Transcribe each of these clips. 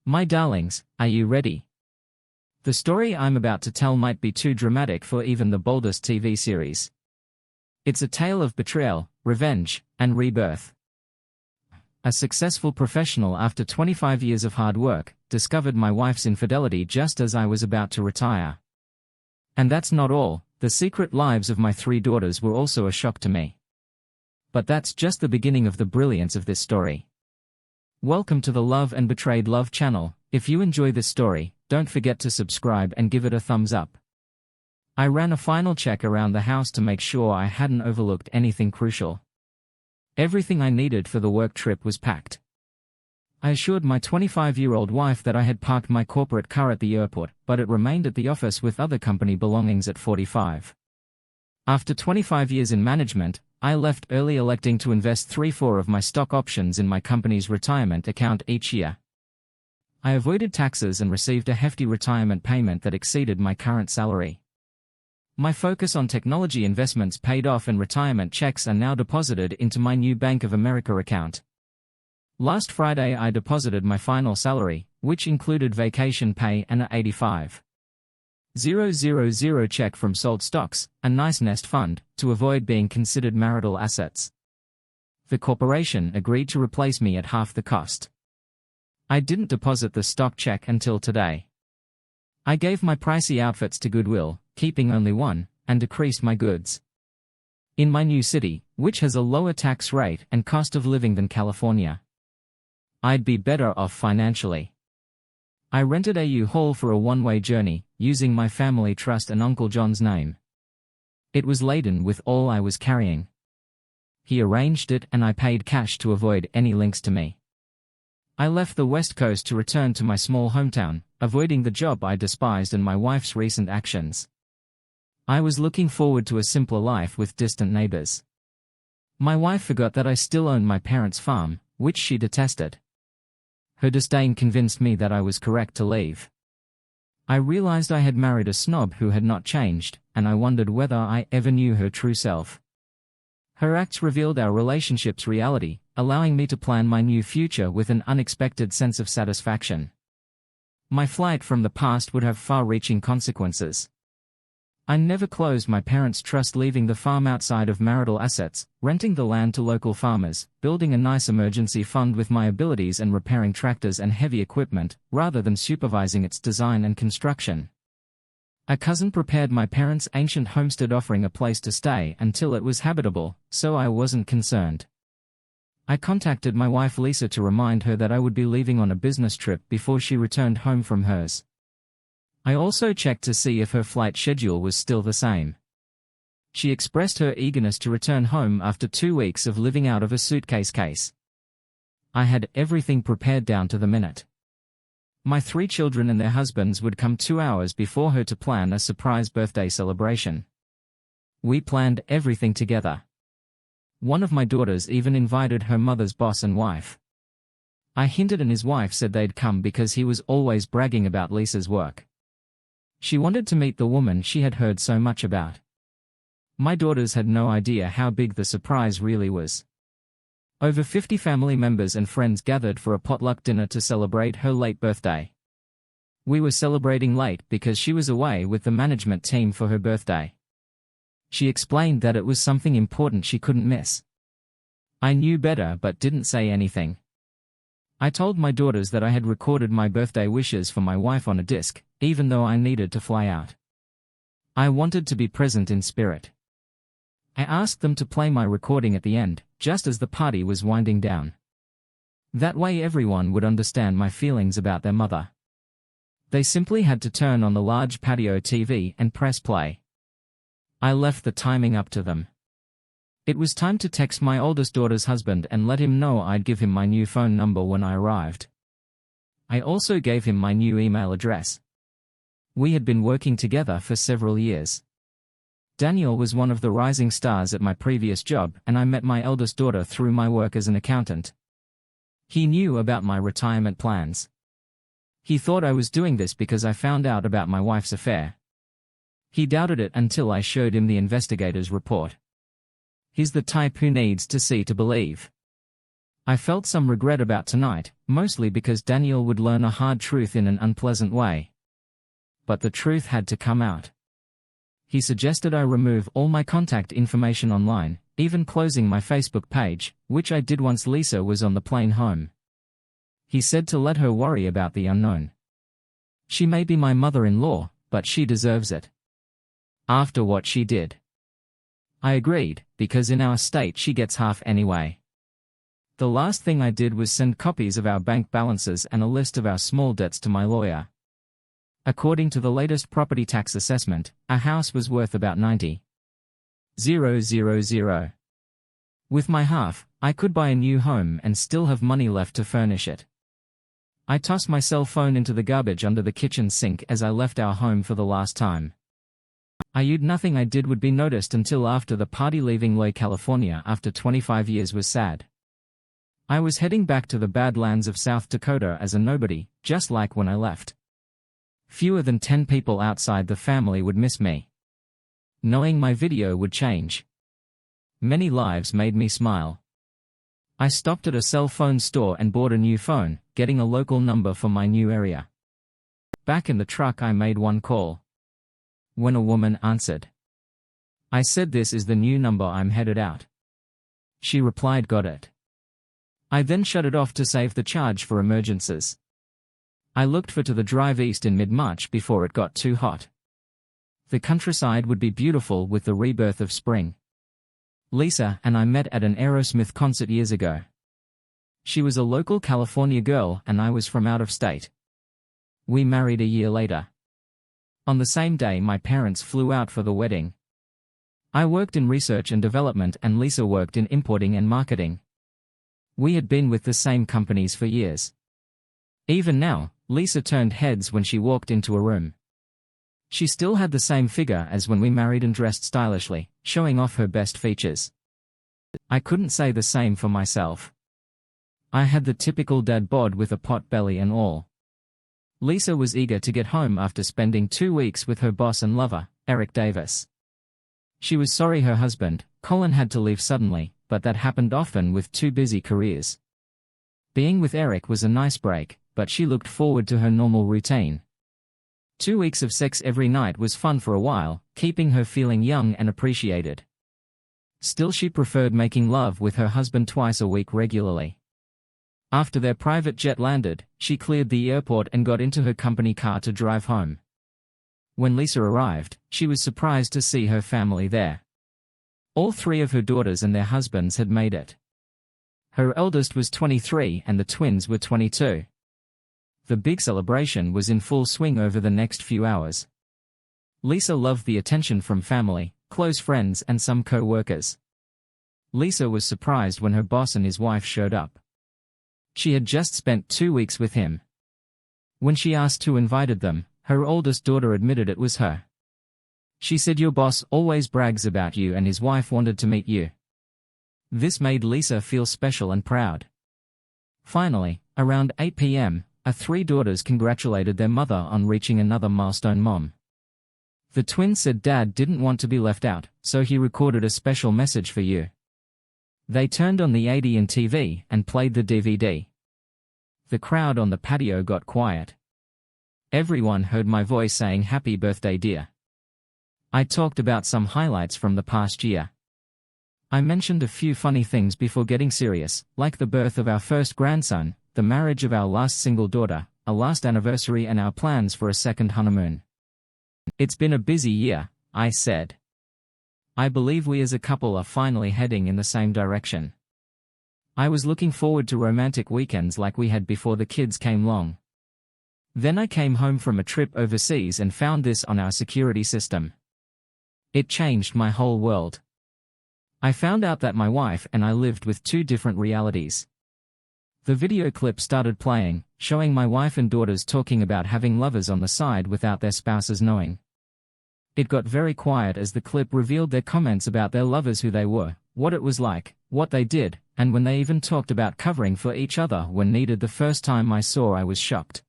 My darlings, are you ready? The story I'm about to tell might be too dramatic for even the boldest TV series. It's a tale of betrayal, revenge, and rebirth. A successful professional after 25 years of hard work, discovered my wife's infidelity just as I was about to retire. And that's not all, the secret lives of my 3 daughters were also a shock to me. But that's just the beginning of the brilliance of this story. Welcome to the Love and Betrayed Love channel. If you enjoy this story, don't forget to subscribe and give it a thumbs up. I ran a final check around the house to make sure I hadn't overlooked anything crucial. Everything I needed for the work trip was packed. I assured my 25-year-old wife that I had parked my corporate car at the airport, but it remained at the office with other company belongings at 45. After 25 years in management, I left early, electing to invest 3/4 of my stock options in my company's retirement account each year. I avoided taxes and received a hefty retirement payment that exceeded my current salary. My focus on technology investments paid off, and retirement checks are now deposited into my new Bank of America account. Last Friday I deposited my final salary, which included vacation pay and a $85,000 check from sold stocks, a nice nest fund, to avoid being considered marital assets. The corporation agreed to replace me at half the cost. I didn't deposit the stock check until today. I gave my pricey outfits to Goodwill, keeping only one, and decreased my goods. In my new city, which has a lower tax rate and cost of living than California, I'd be better off financially. I rented a U-Haul for a one-way journey, using my family trust and Uncle John's name. It was laden with all I was carrying. He arranged it and I paid cash to avoid any links to me. I left the West Coast to return to my small hometown, avoiding the job I despised and my wife's recent actions. I was looking forward to a simpler life with distant neighbors. My wife forgot that I still owned my parents' farm, which she detested. Her disdain convinced me that I was correct to leave. I realized I had married a snob who had not changed, and I wondered whether I ever knew her true self. Her acts revealed our relationship's reality, allowing me to plan my new future with an unexpected sense of satisfaction. My flight from the past would have far-reaching consequences. I never closed my parents' trust, leaving the farm outside of marital assets, renting the land to local farmers, building a nice emergency fund with my abilities, and repairing tractors and heavy equipment, rather than supervising its design and construction. A cousin prepared my parents' ancient homestead, offering a place to stay until it was habitable, so I wasn't concerned. I contacted my wife Lisa to remind her that I would be leaving on a business trip before she returned home from hers. I also checked to see if her flight schedule was still the same. She expressed her eagerness to return home after 2 weeks of living out of a suitcase case. I had everything prepared down to the minute. My 3 children and their husbands would come 2 hours before her to plan a surprise birthday celebration. We planned everything together. One of my daughters even invited her mother's boss and wife. I hinted and his wife said they'd come because he was always bragging about Lisa's work. She wanted to meet the woman she had heard so much about. My daughters had no idea how big the surprise really was. Over 50 family members and friends gathered for a potluck dinner to celebrate her late birthday. We were celebrating late because she was away with the management team for her birthday. She explained that it was something important she couldn't miss. I knew better but didn't say anything. I told my daughters that I had recorded my birthday wishes for my wife on a disc, even though I needed to fly out. I wanted to be present in spirit. I asked them to play my recording at the end, just as the party was winding down. That way everyone would understand my feelings about their mother. They simply had to turn on the large patio TV and press play. I left the timing up to them. It was time to text my oldest daughter's husband and let him know I'd give him my new phone number when I arrived. I also gave him my new email address. We had been working together for several years. Daniel was one of the rising stars at my previous job, and I met my eldest daughter through my work as an accountant. He knew about my retirement plans. He thought I was doing this because I found out about my wife's affair. He doubted it until I showed him the investigator's report. He's the type who needs to see to believe. I felt some regret about tonight, mostly because Daniel would learn a hard truth in an unpleasant way. But the truth had to come out. He suggested I remove all my contact information online, even closing my Facebook page, which I did once Lisa was on the plane home. He said to let her worry about the unknown. She may be my mother-in-law, but she deserves it. After what she did. I agreed, because in our state she gets half anyway. The last thing I did was send copies of our bank balances and a list of our small debts to my lawyer. According to the latest property tax assessment, our house was worth about $90,000. With my half, I could buy a new home and still have money left to furnish it. I tossed my cell phone into the garbage under the kitchen sink as I left our home for the last time. I knew nothing I did would be noticed until after the party. Leaving Loy, California after 25 years was sad. I was heading back to the Badlands of South Dakota as a nobody, just like when I left. Fewer than 10 people outside the family would miss me. Knowing my video would change many lives made me smile. I stopped at a cell phone store and bought a new phone, getting a local number for my new area. Back in the truck I made one call. When a woman answered. I said, "This is the new number, I'm headed out." She replied, "Got it." I then shut it off to save the charge for emergencies. I looked for to the drive east in mid-March before it got too hot. The countryside would be beautiful with the rebirth of spring. Lisa and I met at an Aerosmith concert years ago. She was a local California girl and I was from out of state. We married a year later. On the same day my parents flew out for the wedding. I worked in research and development and Lisa worked in importing and marketing. We had been with the same companies for years. Even now, Lisa turned heads when she walked into a room. She still had the same figure as when we married and dressed stylishly, showing off her best features. I couldn't say the same for myself. I had the typical dad bod with a pot belly and all. Lisa was eager to get home after spending 2 weeks with her boss and lover, Eric Davis. She was sorry her husband, Colin, had to leave suddenly, but that happened often with two busy careers. Being with Eric was a nice break, but she looked forward to her normal routine. 2 weeks of sex every night was fun for a while, keeping her feeling young and appreciated. Still, she preferred making love with her husband twice a week regularly. After their private jet landed, she cleared the airport and got into her company car to drive home. When Lisa arrived, she was surprised to see her family there. All three of her daughters and their husbands had made it. Her eldest was 23 and the twins were 22. The big celebration was in full swing over the next few hours. Lisa loved the attention from family, close friends and some co-workers. Lisa was surprised when her boss and his wife showed up. She had just spent 2 weeks with him. When she asked who invited them, her oldest daughter admitted it was her. She said, "Your boss always brags about you and his wife wanted to meet you." This made Lisa feel special and proud. Finally, around 8 p.m., her three daughters congratulated their mother on reaching another milestone. Mom. The twins said Dad didn't want to be left out, so he recorded a special message for you. They turned on the ADN TV and played the DVD. The crowd on the patio got quiet. Everyone heard my voice saying, "Happy birthday, dear." I talked about some highlights from the past year. I mentioned a few funny things before getting serious, like the birth of our first grandson, the marriage of our last single daughter, a last anniversary and our plans for a second honeymoon. It's been a busy year, I said. I believe we as a couple are finally heading in the same direction. I was looking forward to romantic weekends like we had before the kids came along. Then I came home from a trip overseas and found this on our security system. It changed my whole world. I found out that my wife and I lived with two different realities. The video clip started playing, showing my wife and daughters talking about having lovers on the side without their spouses knowing. It got very quiet as the clip revealed their comments about their lovers, who they were, what it was like, what they did, and when they even talked about covering for each other when needed. The first time I saw, I was shocked.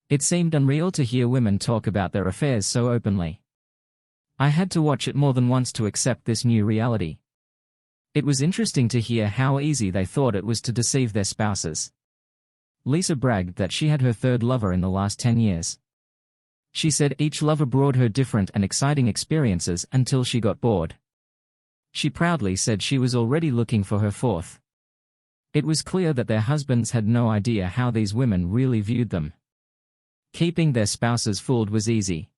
It seemed unreal to hear women talk about their affairs so openly. I had to watch it more than once to accept this new reality. It was interesting to hear how easy they thought it was to deceive their spouses. Lisa bragged that she had her third lover in the last 10 years. She said each lover brought her different and exciting experiences until she got bored. She proudly said she was already looking for her fourth. It was clear that their husbands had no idea how these women really viewed them. Keeping their spouses fooled was easy.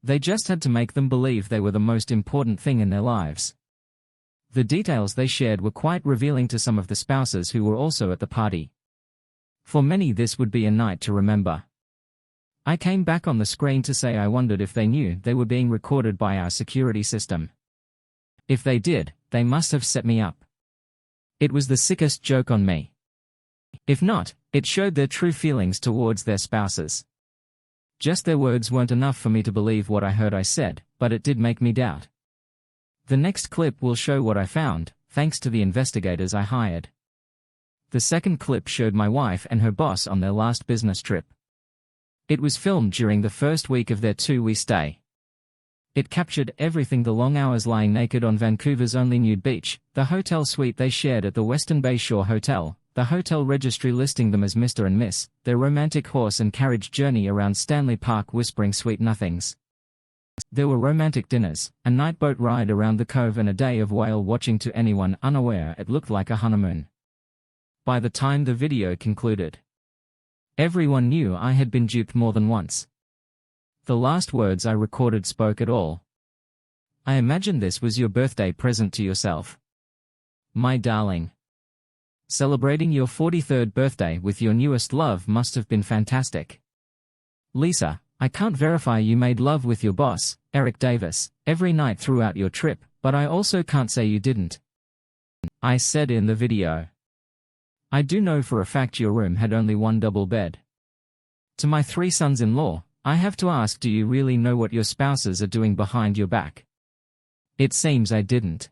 They just had to make them believe they were the most important thing in their lives. The details they shared were quite revealing to some of the spouses who were also at the party. For many, this would be a night to remember. I came back on the screen to say I wondered if they knew they were being recorded by our security system. If they did, they must have set me up. It was the sickest joke on me. If not, it showed their true feelings towards their spouses. Just their words weren't enough for me to believe what I heard I said, but it did make me doubt. The next clip will show what I found, thanks to the investigators I hired. The second clip showed my wife and her boss on their last business trip. It was filmed during the first week of their 2-week stay. It captured everything: the long hours lying naked on Vancouver's only nude beach, the hotel suite they shared at the Western Bay Shore Hotel, the hotel registry listing them as Mr. and Miss, their romantic horse and carriage journey around Stanley Park whispering sweet nothings. There were romantic dinners, a night boat ride around the cove, and a day of whale watching. To anyone unaware, it looked like a honeymoon. By the time the video concluded, everyone knew I had been duped more than once. The last words I recorded spoke it all. I imagine this was your birthday present to yourself. My darling. Celebrating your 43rd birthday with your newest love must have been fantastic. Lisa, I can't verify you made love with your boss, Eric Davis, every night throughout your trip, but I also can't say you didn't. I said in the video. I do know for a fact your room had only one double bed. To my 3 sons-in-law, I have to ask, do you really know what your spouses are doing behind your back? It seems I didn't.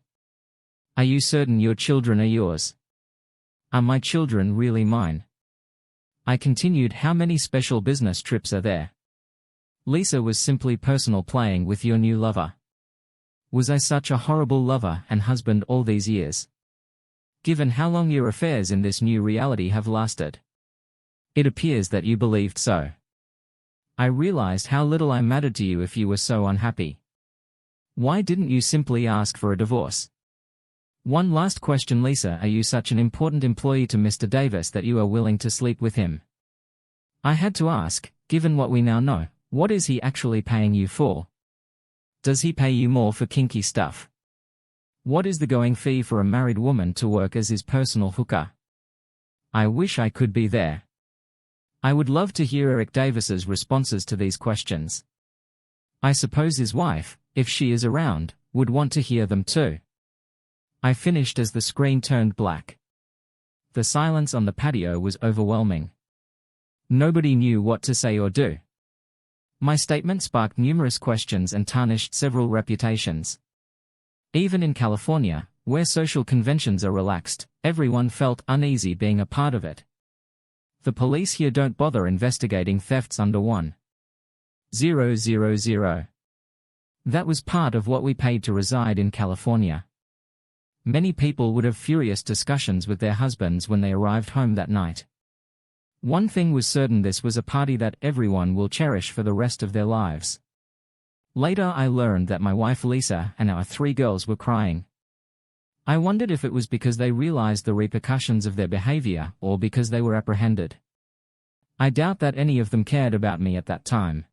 Are you certain your children are yours? Are my children really mine? I continued, how many special business trips are there? Lisa, was simply personal playing with your new lover. Was I such a horrible lover and husband all these years? Given how long your affairs in this new reality have lasted. It appears that you believed so. I realized how little I mattered to you if you were so unhappy. Why didn't you simply ask for a divorce? One last question, Lisa, are you such an important employee to Mr. Davis that you are willing to sleep with him? I had to ask, given what we now know, what is he actually paying you for? Does he pay you more for kinky stuff? What is the going fee for a married woman to work as his personal hooker? I wish I could be there. I would love to hear Eric Davis's responses to these questions. I suppose his wife, if she is around, would want to hear them too. I finished as the screen turned black. The silence on the patio was overwhelming. Nobody knew what to say or do. My statement sparked numerous questions and tarnished several reputations. Even in California, where social conventions are relaxed, everyone felt uneasy being a part of it. The police here don't bother investigating thefts under 1,000. That was part of what we paid to reside in California. Many people would have furious discussions with their husbands when they arrived home that night. One thing was certain: this was a party that everyone will cherish for the rest of their lives. Later I learned that my wife Lisa and our 3 girls were crying. I wondered if it was because they realized the repercussions of their behavior or because they were apprehended. I doubt that any of them cared about me at that time.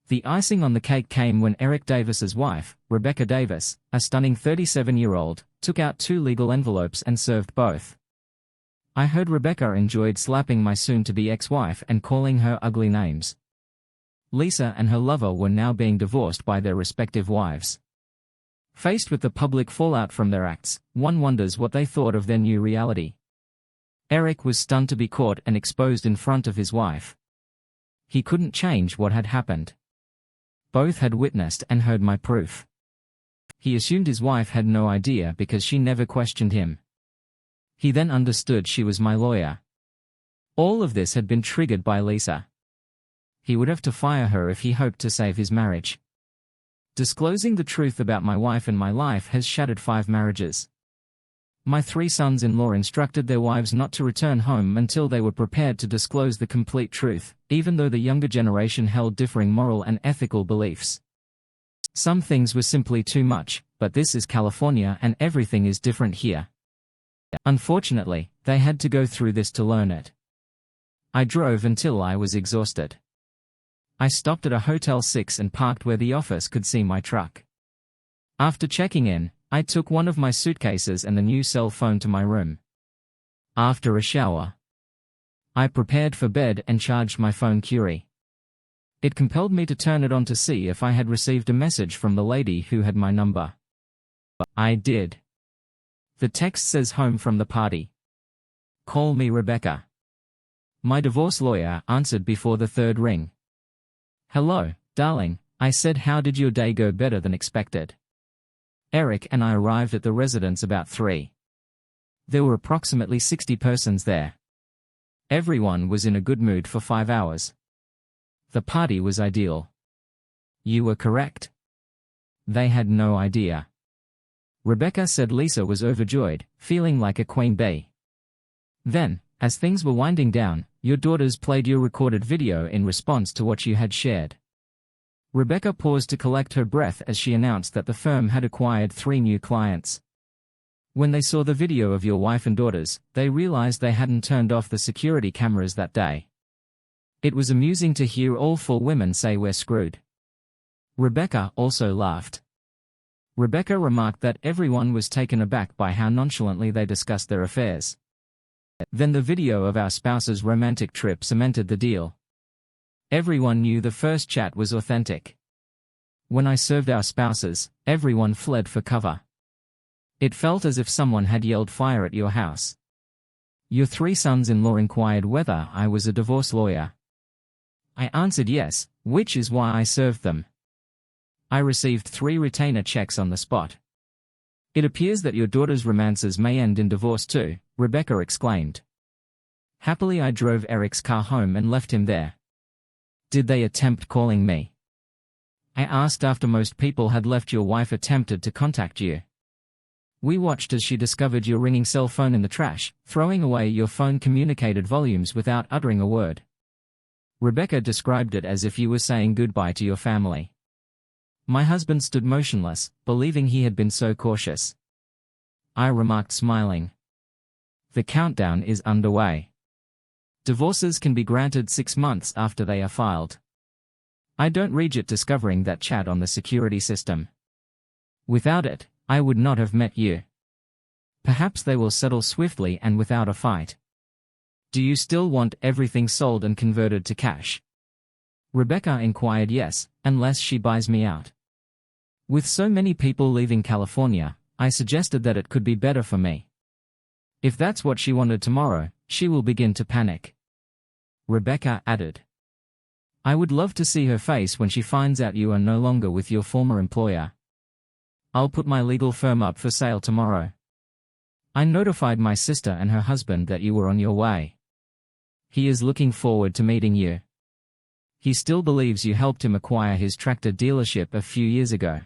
The icing on the cake came when Eric Davis's wife, Rebecca Davis, a stunning 37-year-old, took out 2 legal envelopes and served both. I heard Rebecca enjoyed slapping my soon-to-be ex-wife and calling her ugly names. Lisa and her lover were now being divorced by their respective wives. Faced with the public fallout from their acts, one wonders what they thought of their new reality. Eric was stunned to be caught and exposed in front of his wife. He couldn't change what had happened. Both had witnessed and heard my proof. He assumed his wife had no idea because she never questioned him. He then understood she was my lawyer. All of this had been triggered by Lisa. He would have to fire her if he hoped to save his marriage. Disclosing the truth about my wife and my life has shattered 5 marriages. My 3 sons-in-law instructed their wives not to return home until they were prepared to disclose the complete truth, even though the younger generation held differing moral and ethical beliefs. Some things were simply too much, but this is California and everything is different here. Unfortunately, they had to go through this to learn it. I drove until I was exhausted. I stopped at a Hotel 6 and parked where the office could see my truck. After checking in, I took one of my suitcases and the new cell phone to my room. After a shower, I prepared for bed and charged my phone Curie. It compelled me to turn it on to see if I had received a message from the lady who had my number. I did. The text says home from the party. Call me Rebecca. My divorce lawyer answered before the 3rd ring. Hello, darling, I said, how did your day go? Better than expected. Eric and I arrived at the residence about 3. There were approximately 60 persons there. Everyone was in a good mood for 5 hours. The party was ideal. You were correct. They had no idea. Rebecca said Lisa was overjoyed, feeling like a queen bee. Then, as things were winding down, your daughters played your recorded video in response to what you had shared. Rebecca paused to collect her breath as she announced that the firm had acquired 3 new clients. When they saw the video of your wife and daughters, they realized they hadn't turned off the security cameras that day. It was amusing to hear all 4 women say we're screwed. Rebecca also laughed. Rebecca remarked that everyone was taken aback by how nonchalantly they discussed their affairs. Then the video of our spouse's romantic trip cemented the deal. Everyone knew the first chat was authentic. When I served our spouses, everyone fled for cover. It felt as if someone had yelled fire at your house. Your 3 sons-in-law inquired whether I was a divorce lawyer. I answered yes, which is why I served them. I received 3 retainer checks on the spot. It appears that your daughter's romances may end in divorce too, Rebecca exclaimed. Happily I drove Eric's car home and left him there. Did they attempt calling me? I asked after most people had left. Your wife attempted to contact you. We watched as she discovered your ringing cell phone in the trash, throwing away your phone communicated volumes without uttering a word. Rebecca described it as if you were saying goodbye to your family. My husband stood motionless, believing he had been so cautious. I remarked smiling. The countdown is underway. Divorces can be granted 6 months after they are filed. I don't regret discovering that chat on the security system. Without it, I would not have met you. Perhaps they will settle swiftly and without a fight. Do you still want everything sold and converted to cash? Rebecca inquired. Yes, unless she buys me out. With so many people leaving California, I suggested that it could be better for me. If that's what she wanted tomorrow, she will begin to panic. Rebecca added. I would love to see her face when she finds out you are no longer with your former employer. I'll put my legal firm up for sale tomorrow. I notified my sister and her husband that you were on your way. He is looking forward to meeting you. He still believes you helped him acquire his tractor dealership a few years ago.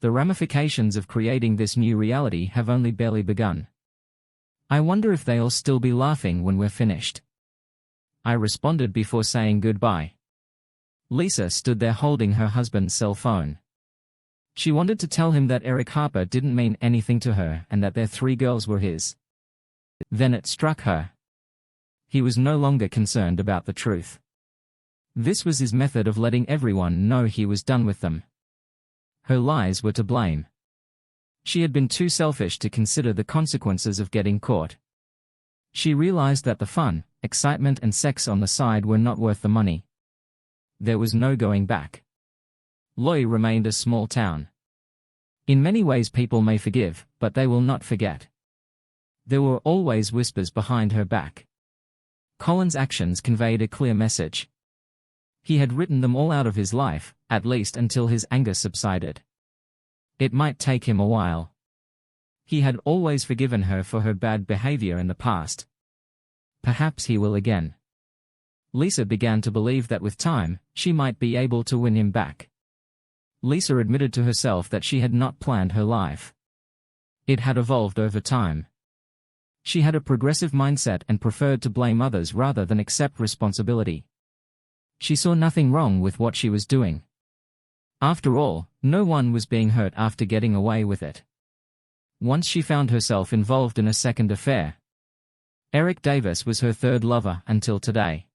The ramifications of creating this new reality have only barely begun. I wonder if they'll still be laughing when we're finished. I responded before saying goodbye. Lisa stood there holding her husband's cell phone. She wanted to tell him that Eric Harper didn't mean anything to her and that their 3 girls were his. Then it struck her. He was no longer concerned about the truth. This was his method of letting everyone know he was done with them. Her lies were to blame. She had been too selfish to consider the consequences of getting caught. She realized that the fun, excitement and sex on the side were not worth the money. There was no going back. Loy remained a small town. In many ways people may forgive, but they will not forget. There were always whispers behind her back. Colin's actions conveyed a clear message. He had written them all out of his life, at least until his anger subsided. It might take him a while. He had always forgiven her for her bad behavior in the past. Perhaps he will again. Lisa began to believe that with time, she might be able to win him back. Lisa admitted to herself that she had not planned her life. It had evolved over time. She had a progressive mindset and preferred to blame others rather than accept responsibility. She saw nothing wrong with what she was doing. After all, no one was being hurt after getting away with it. Once she found herself involved in a second affair. Eric Davis was her third lover until today.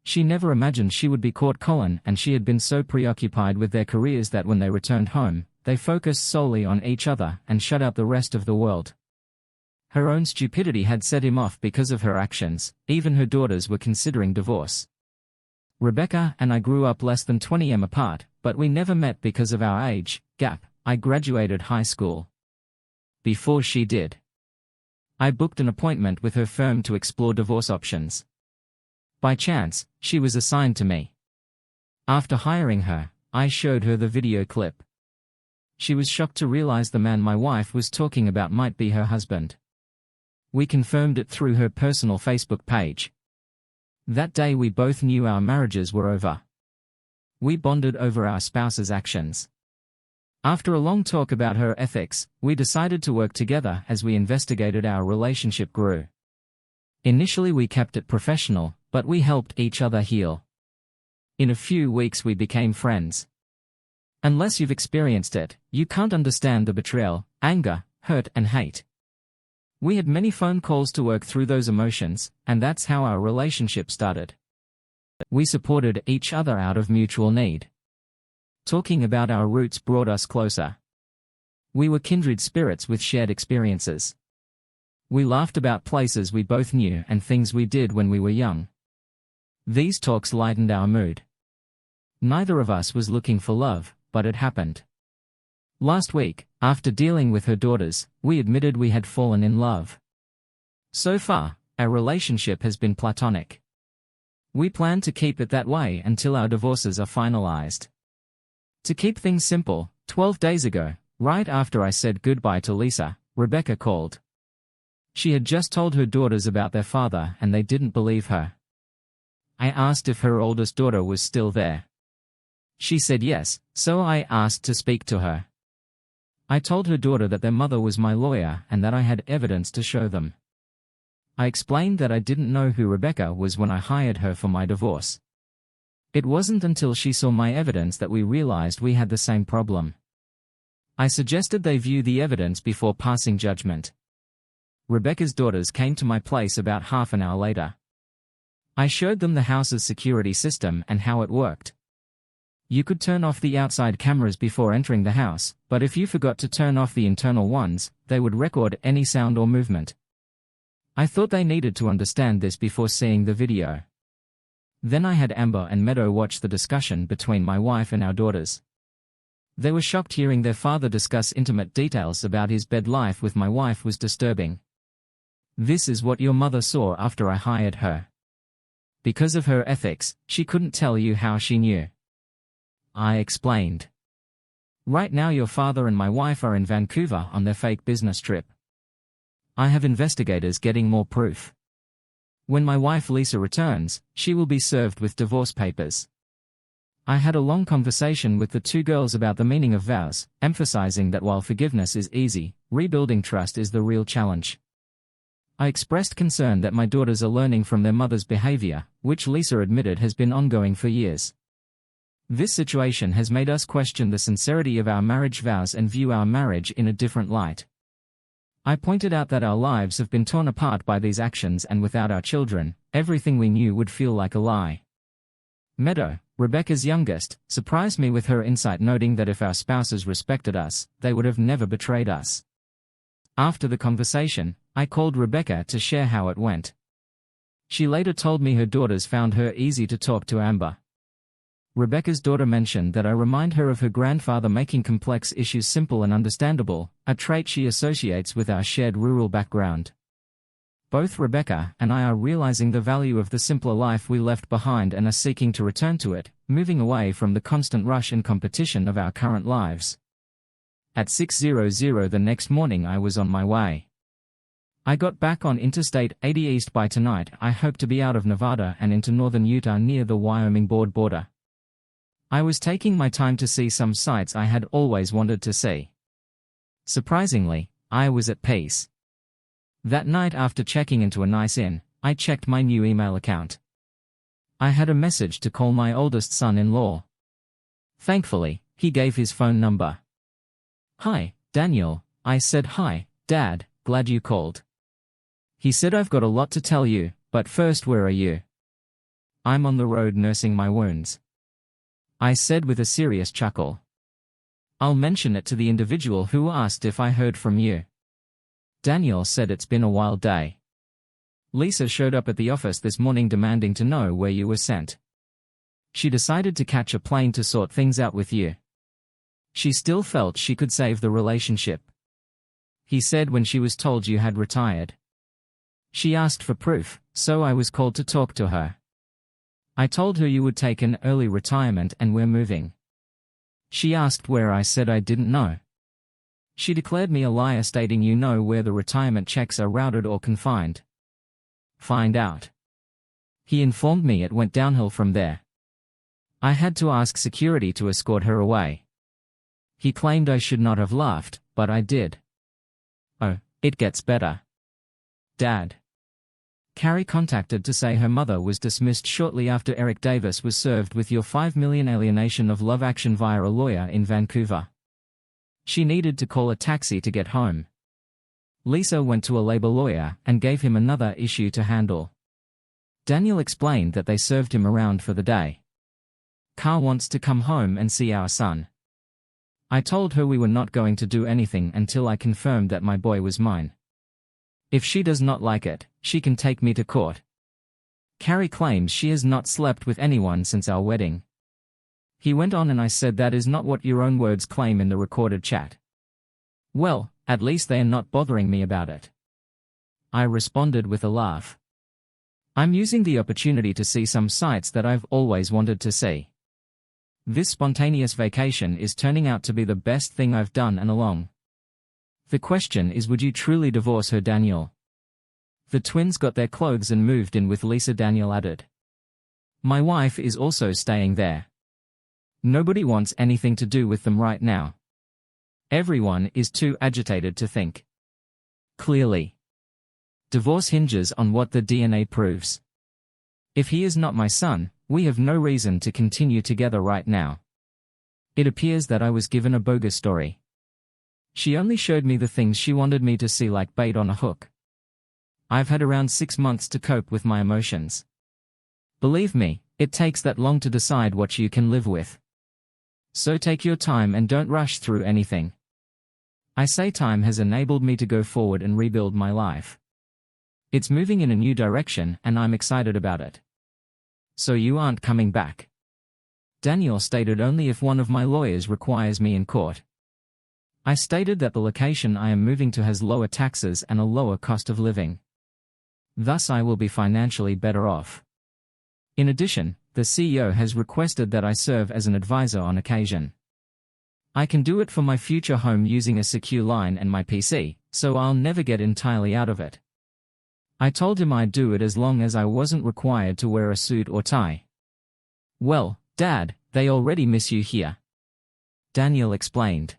She never imagined she would be caught Colin, and she had been so preoccupied with their careers that when they returned home, they focused solely on each other and shut out the rest of the world. Her own stupidity had set him off because of her actions. Even her daughters were considering divorce. Rebecca and I grew up less than 20 years apart, but we never met because of our age gap. I graduated high school before she did. I booked an appointment with her firm to explore divorce options. By chance, she was assigned to me. After hiring her, I showed her the video clip. She was shocked to realize the man my wife was talking about might be her husband. We confirmed it through her personal Facebook page. That day we both knew our marriages were over. We bonded over our spouse's actions. After a long talk about her ethics, we decided to work together as we investigated our relationship grew. Initially we kept it professional, but we helped each other heal. In a few weeks we became friends. Unless you've experienced it, you can't understand the betrayal, anger, hurt and hate. We had many phone calls to work through those emotions, and that's how our relationship started. We supported each other out of mutual need. Talking about our roots brought us closer. We were kindred spirits with shared experiences. We laughed about places we both knew and things we did when we were young. These talks lightened our mood. Neither of us was looking for love, but it happened. Last week, after dealing with her daughters, we admitted we had fallen in love. So far, our relationship has been platonic. We plan to keep it that way until our divorces are finalized. To keep things simple, 12 days ago, right after I said goodbye to Lisa, Rebecca called. She had just told her daughters about their father and they didn't believe her. I asked if her oldest daughter was still there. She said yes, so I asked to speak to her. I told her daughter that their mother was my lawyer and that I had evidence to show them. I explained that I didn't know who Rebecca was when I hired her for my divorce. It wasn't until she saw my evidence that we realized we had the same problem. I suggested they view the evidence before passing judgment. Rebecca's daughters came to my place about half an hour later. I showed them the house's security system and how it worked. You could turn off the outside cameras before entering the house, but if you forgot to turn off the internal ones, they would record any sound or movement. I thought they needed to understand this before seeing the video. Then I had Amber and Meadow watch the discussion between my wife and our daughters. They were shocked hearing their father discuss intimate details about his bed life with my wife was disturbing. This is what your mother saw after I hired her. Because of her ethics, she couldn't tell you how she knew. I explained. Right now your father and my wife are in Vancouver on their fake business trip. I have investigators getting more proof. When my wife Lisa returns, she will be served with divorce papers. I had a long conversation with the two girls about the meaning of vows, emphasizing that while forgiveness is easy, rebuilding trust is the real challenge. I expressed concern that my daughters are learning from their mother's behavior, which Lisa admitted has been ongoing for years. This situation has made us question the sincerity of our marriage vows and view our marriage in a different light. I pointed out that our lives have been torn apart by these actions and without our children, everything we knew would feel like a lie. Meadow, Rebecca's youngest, surprised me with her insight, noting that if our spouses respected us, they would have never betrayed us. After the conversation, I called Rebecca to share how it went. She later told me her daughters found her easy to talk to. Amber, Rebecca's daughter, mentioned that I remind her of her grandfather, making complex issues simple and understandable, a trait she associates with our shared rural background. Both Rebecca and I are realizing the value of the simpler life we left behind and are seeking to return to it, moving away from the constant rush and competition of our current lives. At 6:00 the next morning I was on my way. I got back on Interstate 80 East by tonight. I hope to be out of Nevada and into northern Utah near the Wyoming border. I was taking my time to see some sights I had always wanted to see. Surprisingly, I was at peace. That night after checking into a nice inn, I checked my new email account. I had a message to call my oldest son-in-law. Thankfully, he gave his phone number. "Hi, Daniel," I said. "Hi, Dad, glad you called." He said, "I've got a lot to tell you, but first, where are you?" "I'm on the road nursing my wounds," I said with a serious chuckle. "I'll mention it to the individual who asked if I heard from you." Daniel said, "It's been a wild day. Lisa showed up at the office this morning demanding to know where you were sent. She decided to catch a plane to sort things out with you. She still felt she could save the relationship," he said when she was told you had retired. "She asked for proof, so I was called to talk to her. I told her you would take an early retirement and we're moving. She asked where. I said I didn't know. She declared me a liar, stating you know where the retirement checks are routed or confined. Find out." He informed me it went downhill from there. I had to ask security to escort her away. He claimed I should not have laughed, but I did. "Oh, it gets better. Dad." Carrie contacted to say her mother was dismissed shortly after Eric Davis was served with your $5 million alienation of love action via a lawyer in Vancouver. She needed to call a taxi to get home. Lisa went to a labor lawyer and gave him another issue to handle. Daniel explained that they served him around for the day. "Car wants to come home and see our son." I told her we were not going to do anything until I confirmed that my boy was mine. If she does not like it, she can take me to court. Carrie claims she has not slept with anyone since our wedding. He went on, and I said, "That is not what your own words claim in the recorded chat." "Well, at least they are not bothering me about it," I responded with a laugh. "I'm using the opportunity to see some sights that I've always wanted to see. This spontaneous vacation is turning out to be the best thing I've done in a long. The question is, would you truly divorce her, Daniel?" The twins got their clothes and moved in with Lisa, Daniel added. "My wife is also staying there. Nobody wants anything to do with them right now. Everyone is too agitated to think clearly. Divorce hinges on what the DNA proves. If he is not my son, we have no reason to continue together right now. It appears that I was given a bogus story. She only showed me the things she wanted me to see, like bait on a hook. I've had around 6 months to cope with my emotions. Believe me, it takes that long to decide what you can live with. So take your time and don't rush through anything. I say time has enabled me to go forward and rebuild my life. It's moving in a new direction and I'm excited about it." "So you aren't coming back?" Daniel stated, "Only if one of my lawyers requires me in court." I stated that the location I am moving to has lower taxes and a lower cost of living. Thus I will be financially better off. In addition, the CEO has requested that I serve as an advisor on occasion. I can do it for my future home using a secure line and my PC, so I'll never get entirely out of it. I told him I'd do it as long as I wasn't required to wear a suit or tie. "Well, Dad, they already miss you here," Daniel explained.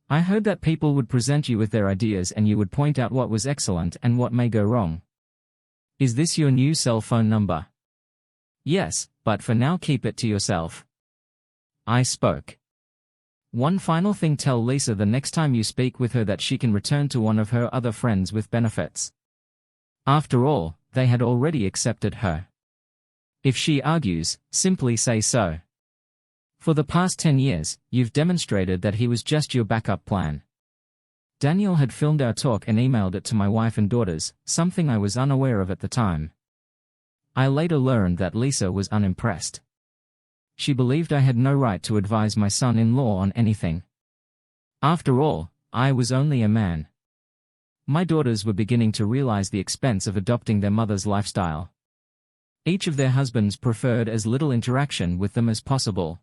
"I heard that people would present you with their ideas and you would point out what was excellent and what may go wrong. Is this your new cell phone number?" "Yes, but for now keep it to yourself." I spoke. "One final thing, tell Lisa the next time you speak with her that she can return to one of her other friends with benefits. After all, they had already accepted her. If she argues, simply say so. For the past 10 years, you've demonstrated that he was just your backup plan." Daniel had filmed our talk and emailed it to my wife and daughters, something I was unaware of at the time. I later learned that Lisa was unimpressed. She believed I had no right to advise my son-in-law on anything. After all, I was only a man. My daughters were beginning to realize the expense of adopting their mother's lifestyle. Each of their husbands preferred as little interaction with them as possible.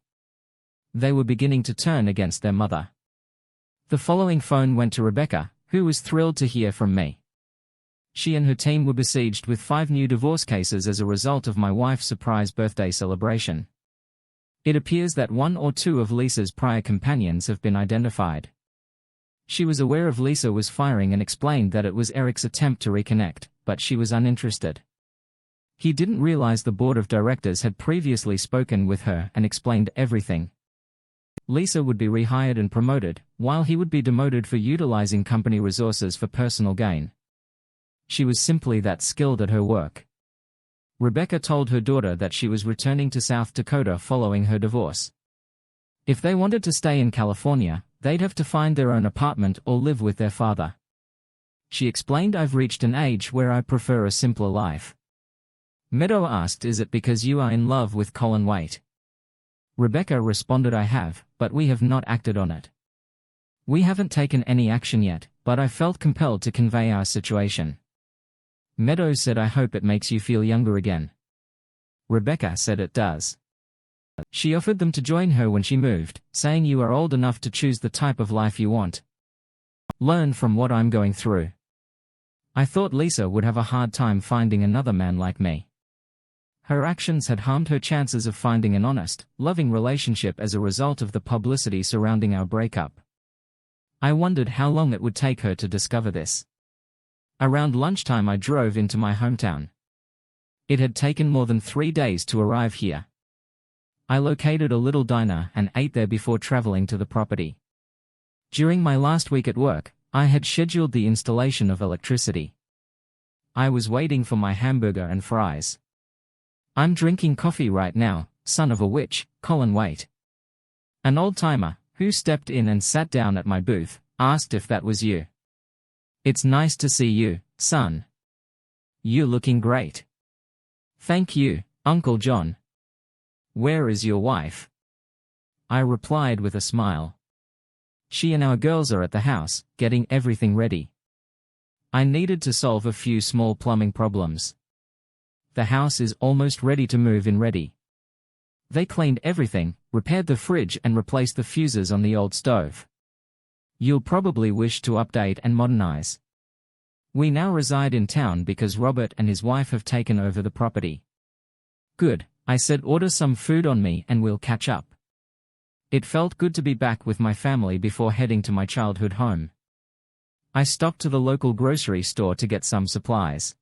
They were beginning to turn against their mother. The following phone went to Rebecca, who was thrilled to hear from me. She and her team were besieged with 5 new divorce cases as a result of my wife's surprise birthday celebration. It appears that 1 or 2 of Lisa's prior companions have been identified. She was aware of Lisa was firing and explained that it was Eric's attempt to reconnect, but she was uninterested. He didn't realize the board of directors had previously spoken with her and explained everything. Lisa would be rehired and promoted, while he would be demoted for utilizing company resources for personal gain. She was simply that skilled at her work. Rebecca told her daughter that she was returning to South Dakota following her divorce. If they wanted to stay in California, they'd have to find their own apartment or live with their father. She explained, "I've reached an age where I prefer a simpler life." Meadow asked, "Is it because you are in love with Colin Waite?" Rebecca responded, "I have, but we have not acted on it. We haven't taken any action yet, but I felt compelled to convey our situation." Meadow said, "I hope it makes you feel younger again." Rebecca said it does. She offered them to join her when she moved, saying, "You are old enough to choose the type of life you want. Learn from what I'm going through. I thought Lisa would have a hard time finding another man like me." Her actions had harmed her chances of finding an honest, loving relationship as a result of the publicity surrounding our breakup. I wondered how long it would take her to discover this. Around lunchtime I drove into my hometown. It had taken more than 3 days to arrive here. I located a little diner and ate there before traveling to the property. During my last week at work, I had scheduled the installation of electricity. I was waiting for my hamburger and fries. "I'm drinking coffee right now, son of a witch," Colin Waite, an old-timer, who stepped in and sat down at my booth, asked if that was you. "It's nice to see you, son. You're looking great." "Thank you, Uncle John. Where is your wife?" I replied with a smile. "She and our girls are at the house, getting everything ready." I needed to solve a few small plumbing problems. The house is almost ready to move in ready. They cleaned everything, repaired the fridge and replaced the fuses on the old stove. You'll probably wish to update and modernize. We now reside in town because Robert and his wife have taken over the property. "Good," I said, "order some food on me and we'll catch up." It felt good to be back with my family before heading to my childhood home. I stopped to the local grocery store to get some supplies.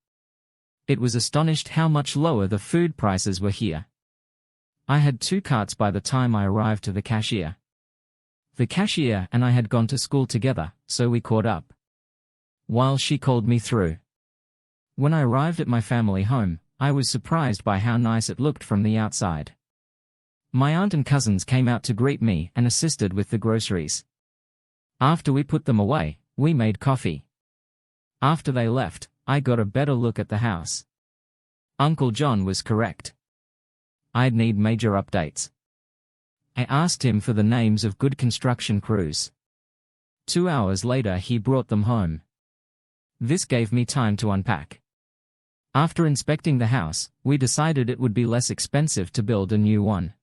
It was astonished how much lower the food prices were here. I had 2 carts by the time I arrived to the cashier. The cashier and I had gone to school together, so we caught up. While she called me through. When I arrived at my family home, I was surprised by how nice it looked from the outside. My aunt and cousins came out to greet me and assisted with the groceries. After we put them away, we made coffee. After they left, I got a better look at the house. Uncle John was correct. I'd need major updates. I asked him for the names of good construction crews. 2 hours later he brought them home. This gave me time to unpack. After inspecting the house, we decided it would be less expensive to build a new one.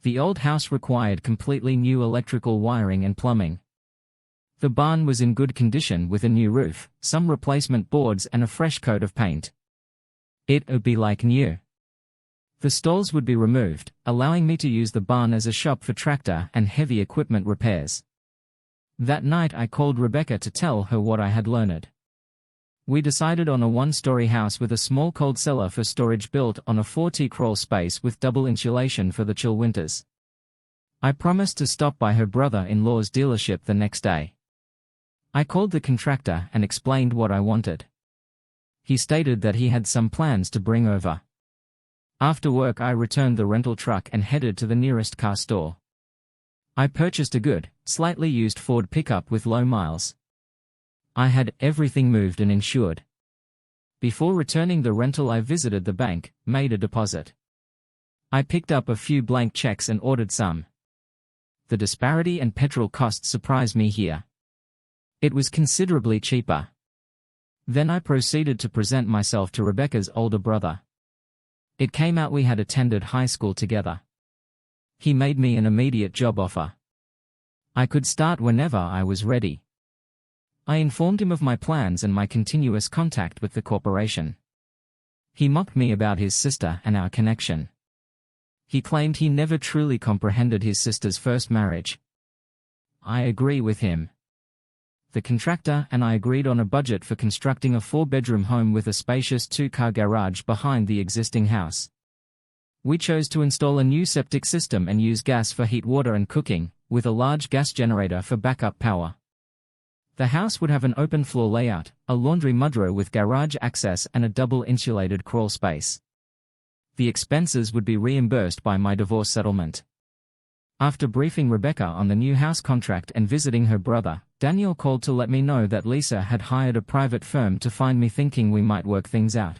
The old house required completely new electrical wiring and plumbing. The barn was in good condition with a new roof, some replacement boards and a fresh coat of paint. It would be like new. The stalls would be removed, allowing me to use the barn as a shop for tractor and heavy equipment repairs. That night I called Rebecca to tell her what I had learned. We decided on a 1-story house with a small cold cellar for storage built on a 40 crawl space with double insulation for the chill winters. I promised to stop by her brother-in-law's dealership the next day. I called the contractor and explained what I wanted. He stated that he had some plans to bring over. After work I returned the rental truck and headed to the nearest car store. I purchased a good, slightly used Ford pickup with low miles. I had everything moved and insured. Before returning the rental I visited the bank, made a deposit. I picked up a few blank checks and ordered some. The disparity in petrol costs surprised me here. It was considerably cheaper. Then I proceeded to present myself to Rebecca's older brother. It came out we had attended high school together. He made me an immediate job offer. I could start whenever I was ready. I informed him of my plans and my continuous contact with the corporation. He mocked me about his sister and our connection. He claimed he never truly comprehended his sister's first marriage. I agree with him. The contractor and I agreed on a budget for constructing a 4-bedroom home with a spacious 2-car garage behind the existing house. We chose to install a new septic system and use gas for heat water and cooking, with a large gas generator for backup power. The house would have an open floor layout, a laundry mudroom with garage access and a double insulated crawl space. The expenses would be reimbursed by my divorce settlement. After briefing Rebecca on the new house contract and visiting her brother, Daniel called to let me know that Lisa had hired a private firm to find me, thinking we might work things out.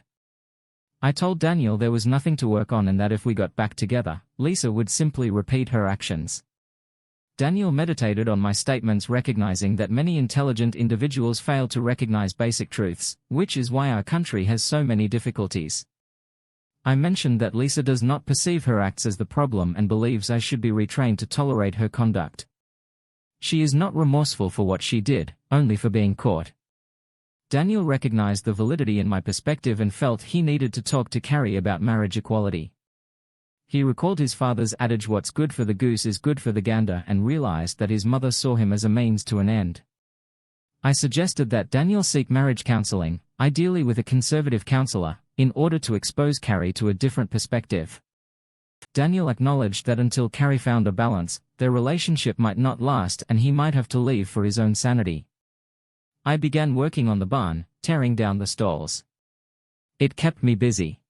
I told Daniel there was nothing to work on and that if we got back together, Lisa would simply repeat her actions. Daniel meditated on my statements, recognizing that many intelligent individuals fail to recognize basic truths, which is why our country has so many difficulties. I mentioned that Lisa does not perceive her acts as the problem and believes I should be retrained to tolerate her conduct. She is not remorseful for what she did, only for being caught. Daniel recognized the validity in my perspective and felt he needed to talk to Carrie about marriage equality. He recalled his father's adage, "What's good for the goose is good for the gander," and realized that his mother saw him as a means to an end. I suggested that Daniel seek marriage counseling, ideally with a conservative counselor, in order to expose Carrie to a different perspective. Daniel acknowledged that until Carrie found a balance, their relationship might not last and he might have to leave for his own sanity. I began working on the barn, tearing down the stalls. It kept me busy.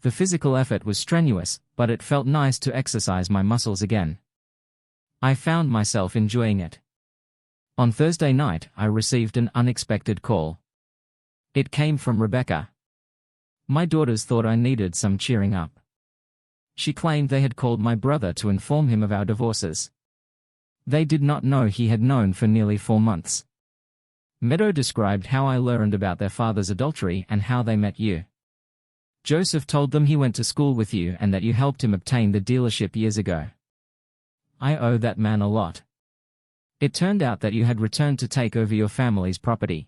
The physical effort was strenuous, but it felt nice to exercise my muscles again. I found myself enjoying it. On Thursday night, I received an unexpected call. It came from Rebecca. My daughters thought I needed some cheering up. She claimed they had called my brother to inform him of our divorces. They did not know he had known for nearly 4 months. Meadow described how I learned about their father's adultery and how they met you. Joseph told them he went to school with you and that you helped him obtain the dealership years ago. I owe that man a lot. It turned out that you had returned to take over your family's property.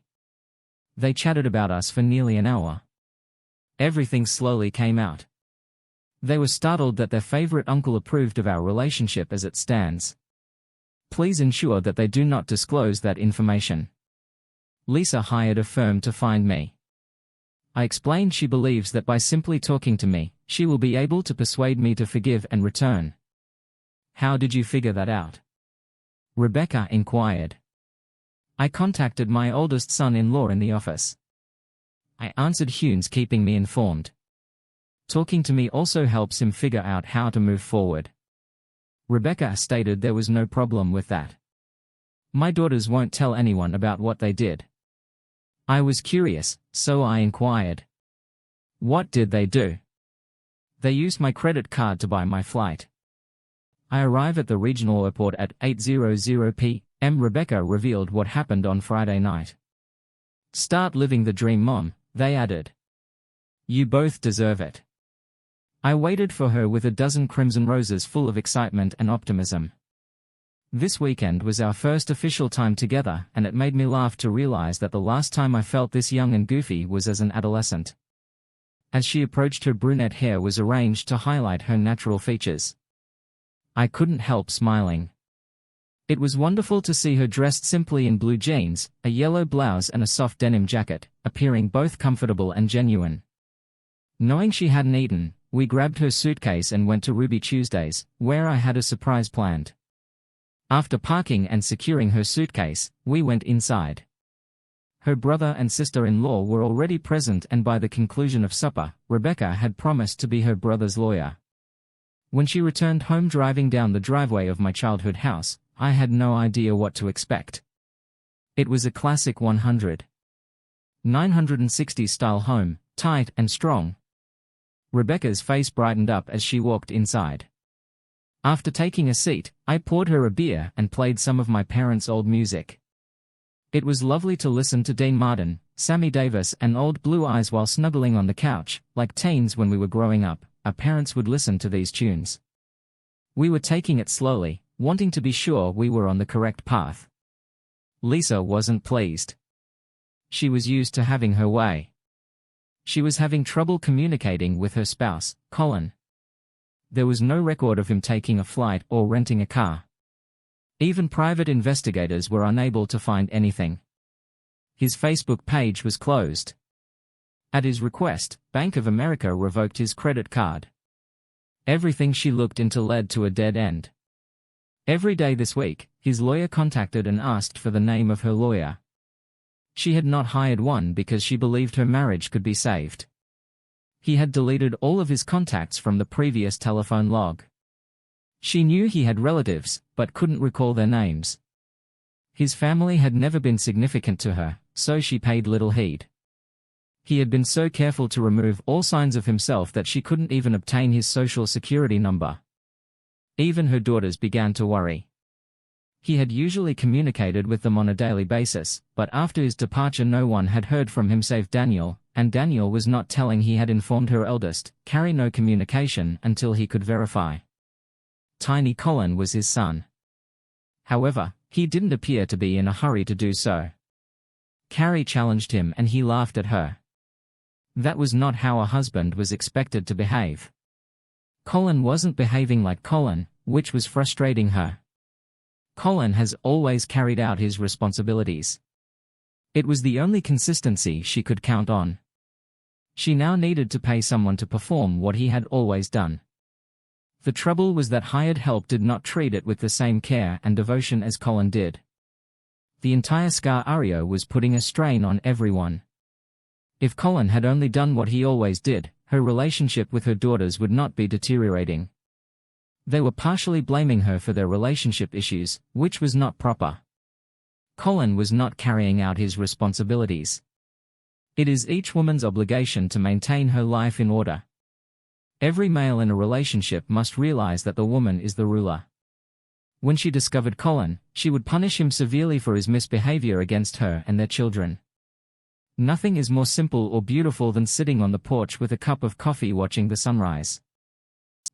They chatted about us for nearly an hour. Everything slowly came out. They were startled that their favorite uncle approved of our relationship as it stands. Please ensure that they do not disclose that information. Lisa hired a firm to find me. I explained she believes that by simply talking to me, she will be able to persuade me to forgive and return. How did you figure that out? Rebecca inquired. I contacted my oldest son-in-law in the office. I answered Hune's, keeping me informed. Talking to me also helps him figure out how to move forward. Rebecca stated there was no problem with that. My daughters won't tell anyone about what they did. I was curious, so I inquired. What did they do? They used my credit card to buy my flight. I arrive at the regional airport at 8:00 p.m. Rebecca revealed what happened on Friday night. Start living the dream, Mom, they added. You both deserve it. I waited for her with a dozen crimson roses full of excitement and optimism. This weekend was our first official time together, and it made me laugh to realize that the last time I felt this young and goofy was as an adolescent. As she approached, her brunette hair was arranged to highlight her natural features. I couldn't help smiling. It was wonderful to see her dressed simply in blue jeans, a yellow blouse and a soft denim jacket, appearing both comfortable and genuine. Knowing she hadn't eaten, we grabbed her suitcase and went to Ruby Tuesdays, where I had a surprise planned. After parking and securing her suitcase, we went inside. Her brother and sister-in-law were already present, and by the conclusion of supper, Rebecca had promised to be her brother's lawyer. When she returned home driving down the driveway of my childhood house, I had no idea what to expect. It was a classic 1960s style home, tight and strong. Rebecca's face brightened up as she walked inside. After taking a seat, I poured her a beer and played some of my parents' old music. It was lovely to listen to Dean Martin, Sammy Davis and Old Blue Eyes while snuggling on the couch. Like teens when we were growing up, our parents would listen to these tunes. We were taking it slowly, wanting to be sure we were on the correct path. Lisa wasn't pleased. She was used to having her way. She was having trouble communicating with her spouse, Colin. There was no record of him taking a flight or renting a car. Even private investigators were unable to find anything. His Facebook page was closed. At his request, Bank of America revoked his credit card. Everything she looked into led to a dead end. Every day this week, his lawyer contacted and asked for the name of her lawyer. She had not hired one because she believed her marriage could be saved. He had deleted all of his contacts from the previous telephone log. She knew he had relatives, but couldn't recall their names. His family had never been significant to her, so she paid little heed. He had been so careful to remove all signs of himself that she couldn't even obtain his social security number. Even her daughters began to worry. He had usually communicated with them on a daily basis, but after his departure no one had heard from him save Daniel, and Daniel was not telling. He had informed her eldest, Carrie, no communication until he could verify. Tiny Colin was his son. However, he didn't appear to be in a hurry to do so. Carrie challenged him and he laughed at her. That was not how a husband was expected to behave. Colin wasn't behaving like Colin, which was frustrating her. Colin has always carried out his responsibilities. It was the only consistency she could count on. She now needed to pay someone to perform what he had always done. The trouble was that hired help did not treat it with the same care and devotion as Colin did. The entire scenario was putting a strain on everyone. If Colin had only done what he always did, her relationship with her daughters would not be deteriorating. They were partially blaming her for their relationship issues, which was not proper. Colin was not carrying out his responsibilities. It is each woman's obligation to maintain her life in order. Every male in a relationship must realize that the woman is the ruler. When she discovered Colin, she would punish him severely for his misbehavior against her and their children. Nothing is more simple or beautiful than sitting on the porch with a cup of coffee watching the sunrise.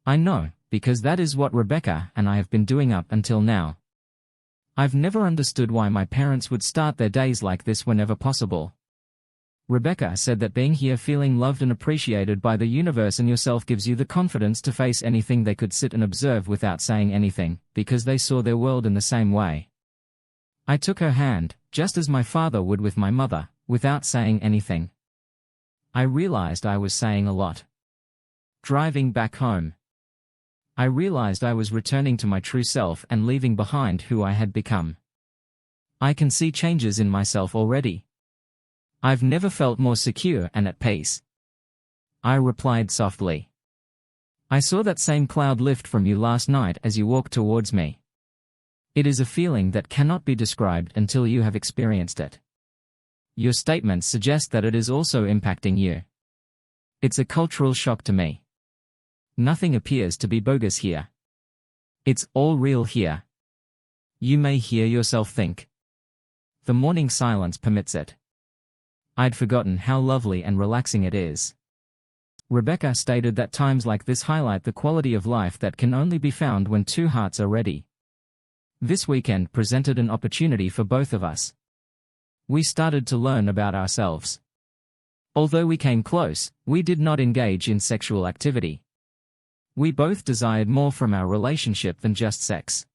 I know, because that is what Rebecca and I have been doing up until now. I've never understood why my parents would start their days like this whenever possible. Rebecca said that being here, feeling loved and appreciated by the universe and yourself, gives you the confidence to face anything. They could sit and observe without saying anything, because they saw their world in the same way. I took her hand, just as my father would with my mother, without saying anything. I realized I was saying a lot. Driving back home, I realized I was returning to my true self and leaving behind who I had become. I can see changes in myself already. I've never felt more secure and at peace. I replied softly. I saw that same cloud lift from you last night as you walked towards me. It is a feeling that cannot be described until you have experienced it. Your statements suggest that it is also impacting you. It's a cultural shock to me. Nothing appears to be bogus here. It's all real here. You may hear yourself think. The morning silence permits it. I'd forgotten how lovely and relaxing it is. Rebecca stated that times like this highlight the quality of life that can only be found when two hearts are ready. This weekend presented an opportunity for both of us. We started to learn about ourselves. Although we came close, we did not engage in sexual activity. We both desired more from our relationship than just sex.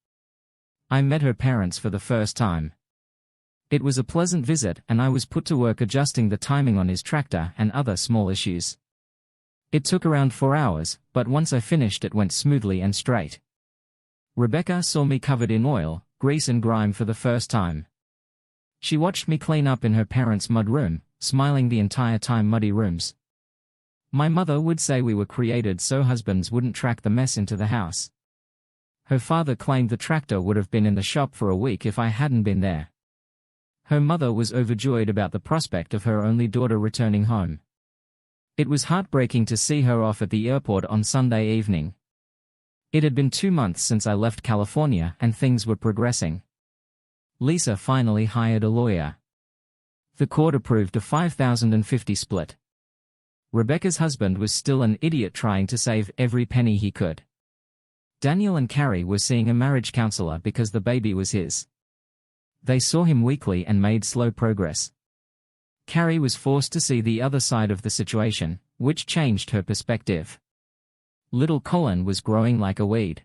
I met her parents for the first time. It was a pleasant visit, and I was put to work adjusting the timing on his tractor and other small issues. It took around 4 hours, but once I finished it went smoothly and straight. Rebecca saw me covered in oil, grease and grime for the first time. She watched me clean up in her parents' mud room, smiling the entire time. Muddy rooms. My mother would say we were created so husbands wouldn't track the mess into the house. Her father claimed the tractor would have been in the shop for a week if I hadn't been there. Her mother was overjoyed about the prospect of her only daughter returning home. It was heartbreaking to see her off at the airport on Sunday evening. It had been 2 months since I left California and things were progressing. Lisa finally hired a lawyer. The court approved a $5,050 split. Rebecca's husband was still an idiot trying to save every penny he could. Daniel and Carrie were seeing a marriage counselor because the baby was his. They saw him weekly and made slow progress. Carrie was forced to see the other side of the situation, which changed her perspective. Little Colin was growing like a weed.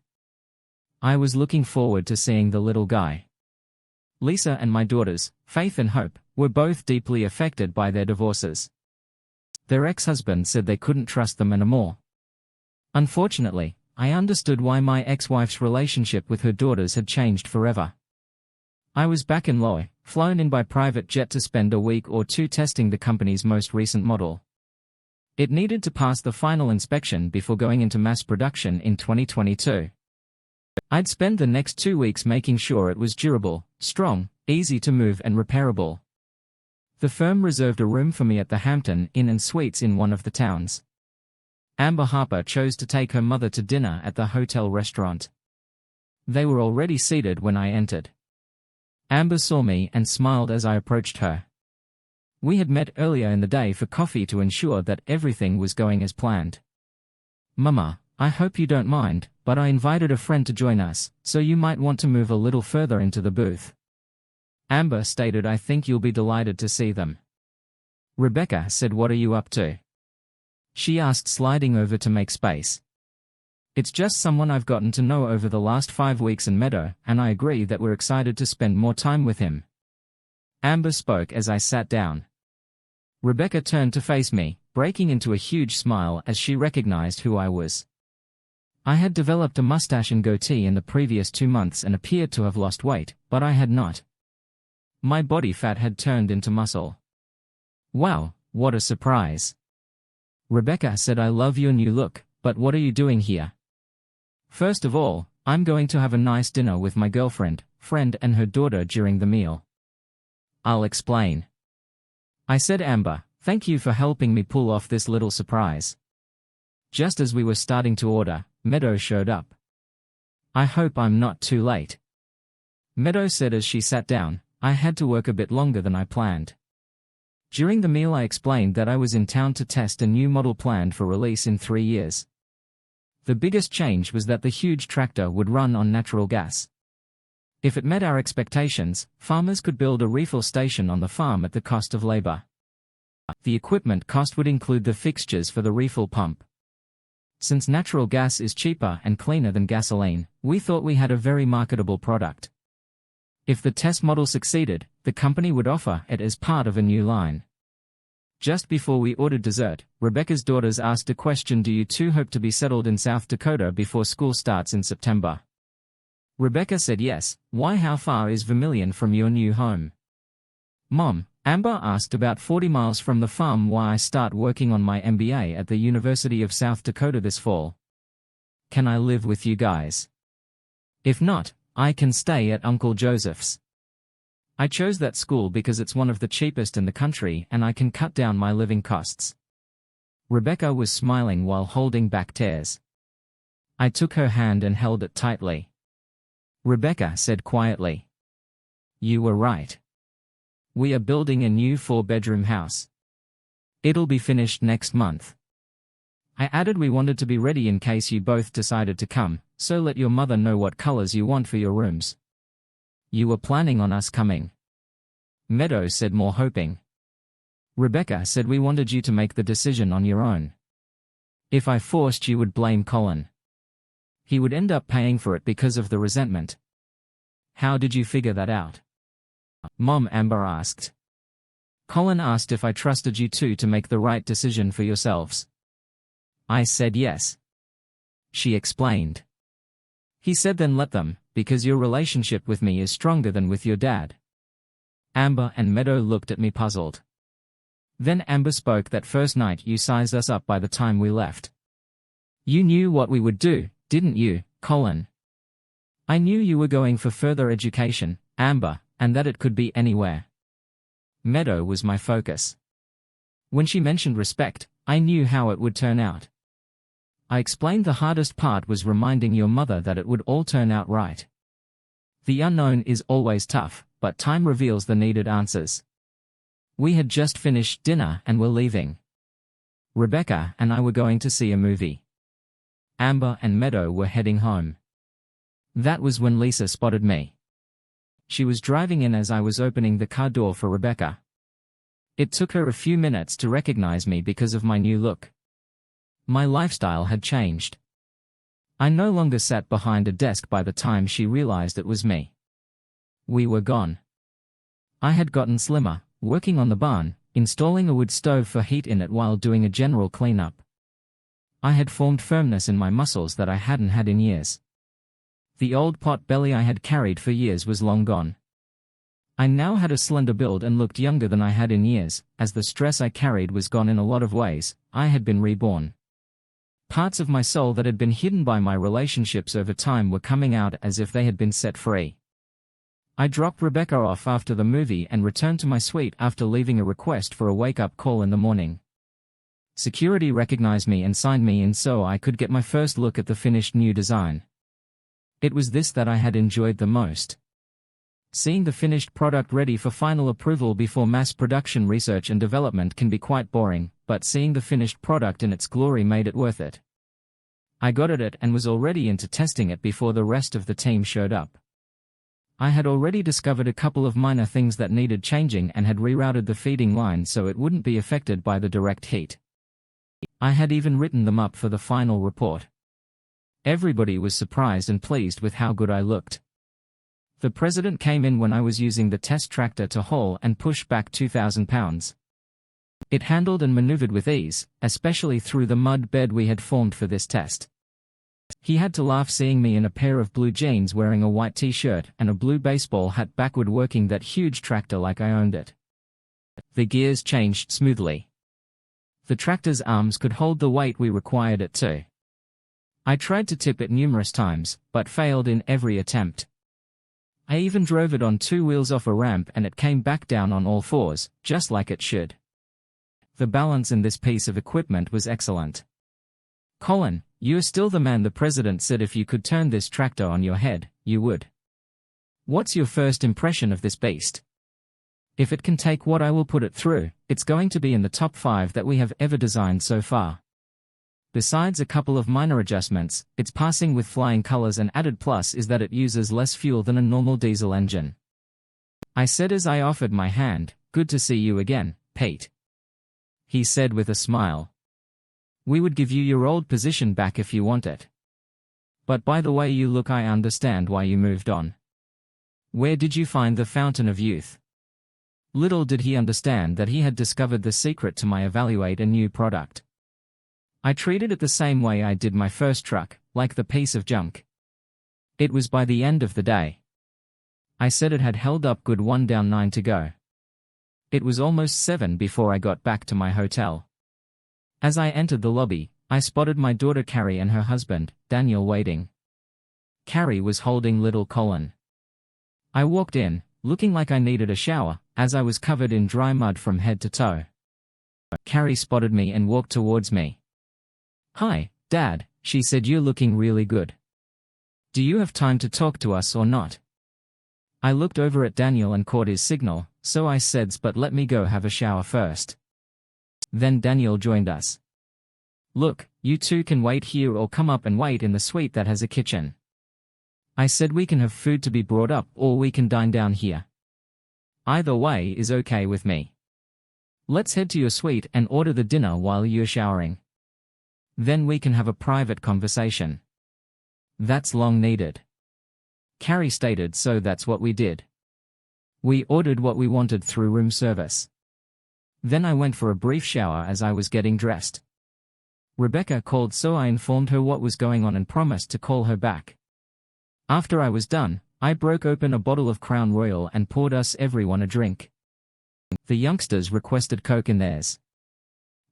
I was looking forward to seeing the little guy. Lisa and my daughters, Faith and Hope, were both deeply affected by their divorces. Their ex-husband said they couldn't trust them anymore. Unfortunately, I understood why my ex-wife's relationship with her daughters had changed forever. I was back in Loy, flown in by private jet to spend a week or two testing the company's most recent model. It needed to pass the final inspection before going into mass production in 2022. I'd spend the next 2 weeks making sure it was durable, strong, easy to move and repairable. The firm reserved a room for me at the Hampton Inn and Suites in one of the towns. Amber Harper chose to take her mother to dinner at the hotel restaurant. They were already seated when I entered. Amber saw me and smiled as I approached her. We had met earlier in the day for coffee to ensure that everything was going as planned. "Mama, I hope you don't mind, but I invited a friend to join us, so you might want to move a little further into the booth." Amber stated, "I think you'll be delighted to see them." Rebecca said, "What are you up to?" She asked, sliding over to make space. "It's just someone I've gotten to know over the last 5 weeks in Meadow, and I agree that we're excited to spend more time with him." Amber spoke as I sat down. Rebecca turned to face me, breaking into a huge smile as she recognized who I was. I had developed a mustache and goatee in the previous 2 months and appeared to have lost weight, but I had not. My body fat had turned into muscle. "Wow, what a surprise." Rebecca said, "I love your new look, but what are you doing here?" "First of all, I'm going to have a nice dinner with my girlfriend, friend and her daughter during the meal." "I'll explain." I said, "Amber, thank you for helping me pull off this little surprise." Just as we were starting to order, Meadow showed up. "I hope I'm not too late." Meadow said as she sat down. "I had to work a bit longer than I planned." During the meal I explained that I was in town to test a new model planned for release in 3 years. The biggest change was that the huge tractor would run on natural gas. If it met our expectations, farmers could build a refill station on the farm at the cost of labor. The equipment cost would include the fixtures for the refill pump. Since natural gas is cheaper and cleaner than gasoline, we thought we had a very marketable product. If the test model succeeded, the company would offer it as part of a new line. Just before we ordered dessert, Rebecca's daughters asked a question: "Do you two hope to be settled in South Dakota before school starts in September?" Rebecca said yes. "Why, how far is Vermilion from your new home?" "Mom," Amber asked, "about 40 miles from the farm. Why, I start working on my MBA at the University of South Dakota this fall. Can I live with you guys? If not, I can stay at Uncle Joseph's. I chose that school because it's one of the cheapest in the country and I can cut down my living costs." Rebecca was smiling while holding back tears. I took her hand and held it tightly. Rebecca said quietly, "You were right. We are building a new 4-bedroom house. It'll be finished next month." I added, "We wanted to be ready in case you both decided to come, so let your mother know what colors you want for your rooms." "You were planning on us coming?" Meadow said, more hoping. Rebecca said, "We wanted you to make the decision on your own. If I forced you would blame Colin. He would end up paying for it because of the resentment." "How did you figure that out?" Mom, Amber asked. "Colin asked if I trusted you two to make the right decision for yourselves. I said yes," she explained. "He said then let them, because your relationship with me is stronger than with your dad." Amber and Meadow looked at me puzzled. Then Amber spoke, "That first night you sized us up by the time we left. You knew what we would do, didn't you, Colin?" "I knew you were going for further education, Amber, and that it could be anywhere." Meadow was my focus. When she mentioned respect, I knew how it would turn out. I explained the hardest part was reminding your mother that it would all turn out right. The unknown is always tough, but time reveals the needed answers. We had just finished dinner and were leaving. Rebecca and I were going to see a movie. Amber and Meadow were heading home. That was when Lisa spotted me. She was driving in as I was opening the car door for Rebecca. It took her a few minutes to recognize me because of my new look. My lifestyle had changed. I no longer sat behind a desk by the time she realized it was me. We were gone. I had gotten slimmer, working on the barn, installing a wood stove for heat in it while doing a general cleanup. I had formed firmness in my muscles that I hadn't had in years. The old pot belly I had carried for years was long gone. I now had a slender build and looked younger than I had in years. As the stress I carried was gone in a lot of ways, I had been reborn. Parts of my soul that had been hidden by my relationships over time were coming out as if they had been set free. I dropped Rebecca off after the movie and returned to my suite after leaving a request for a wake-up call in the morning. Security recognized me and signed me in so I could get my first look at the finished new design. It was this that I had enjoyed the most. Seeing the finished product ready for final approval before mass production research and development can be quite boring, but seeing the finished product in its glory made it worth it. I got at it and was already into testing it before the rest of the team showed up. I had already discovered a couple of minor things that needed changing and had rerouted the feeding line so it wouldn't be affected by the direct heat. I had even written them up for the final report. Everybody was surprised and pleased with how good I looked. The president came in when I was using the test tractor to haul and push back 2,000 pounds. It handled and maneuvered with ease, especially through the mud bed we had formed for this test. He had to laugh seeing me in a pair of blue jeans wearing a white t-shirt and a blue baseball hat backward working that huge tractor like I owned it. The gears changed smoothly. The tractor's arms could hold the weight we required it to. I tried to tip it numerous times, but failed in every attempt. I even drove it on 2 wheels off a ramp and it came back down on all 4s, just like it should. The balance in this piece of equipment was excellent. Colin, you're still the man. The president said if you could turn this tractor on your head, you would. What's your first impression of this beast? If it can take what I will put it through, it's going to be in the top 5 that we have ever designed so far. Besides a couple of minor adjustments, it's passing with flying colors. An added plus is that it uses less fuel than a normal diesel engine. I said as I offered my hand, "Good to see you again, Pete." He said with a smile, "We would give you your old position back if you want it. But by the way you look, I understand why you moved on. Where did you find the fountain of youth?" Little did he understand that he had discovered the secret to my evaluate a new product. I treated it the same way I did my first truck, like the piece of junk. It was by the end of the day. I said it had held up good. 1 down, 9 to go. It was almost 7 before I got back to my hotel. As I entered the lobby, I spotted my daughter Carrie and her husband, Daniel, waiting. Carrie was holding little Colin. I walked in, looking like I needed a shower, as I was covered in dry mud from head to toe. Carrie spotted me and walked towards me. "Hi, Dad," she said. "You're looking really good. Do you have time to talk to us or not?" I looked over at Daniel and caught his signal, so I said, "But let me go have a shower first." Then Daniel joined us. "Look, you two can wait here or come up and wait in the suite that has a kitchen." I said, "We can have food to be brought up or we can dine down here. Either way is okay with me. Let's head to your suite and order the dinner while you're showering. Then we can have a private conversation. That's long needed." Carrie stated, so that's what we did. We ordered what we wanted through room service. Then I went for a brief shower as I was getting dressed. Rebecca called, so I informed her what was going on and promised to call her back. After I was done, I broke open a bottle of Crown Royal and poured us everyone a drink. The youngsters requested Coke in theirs.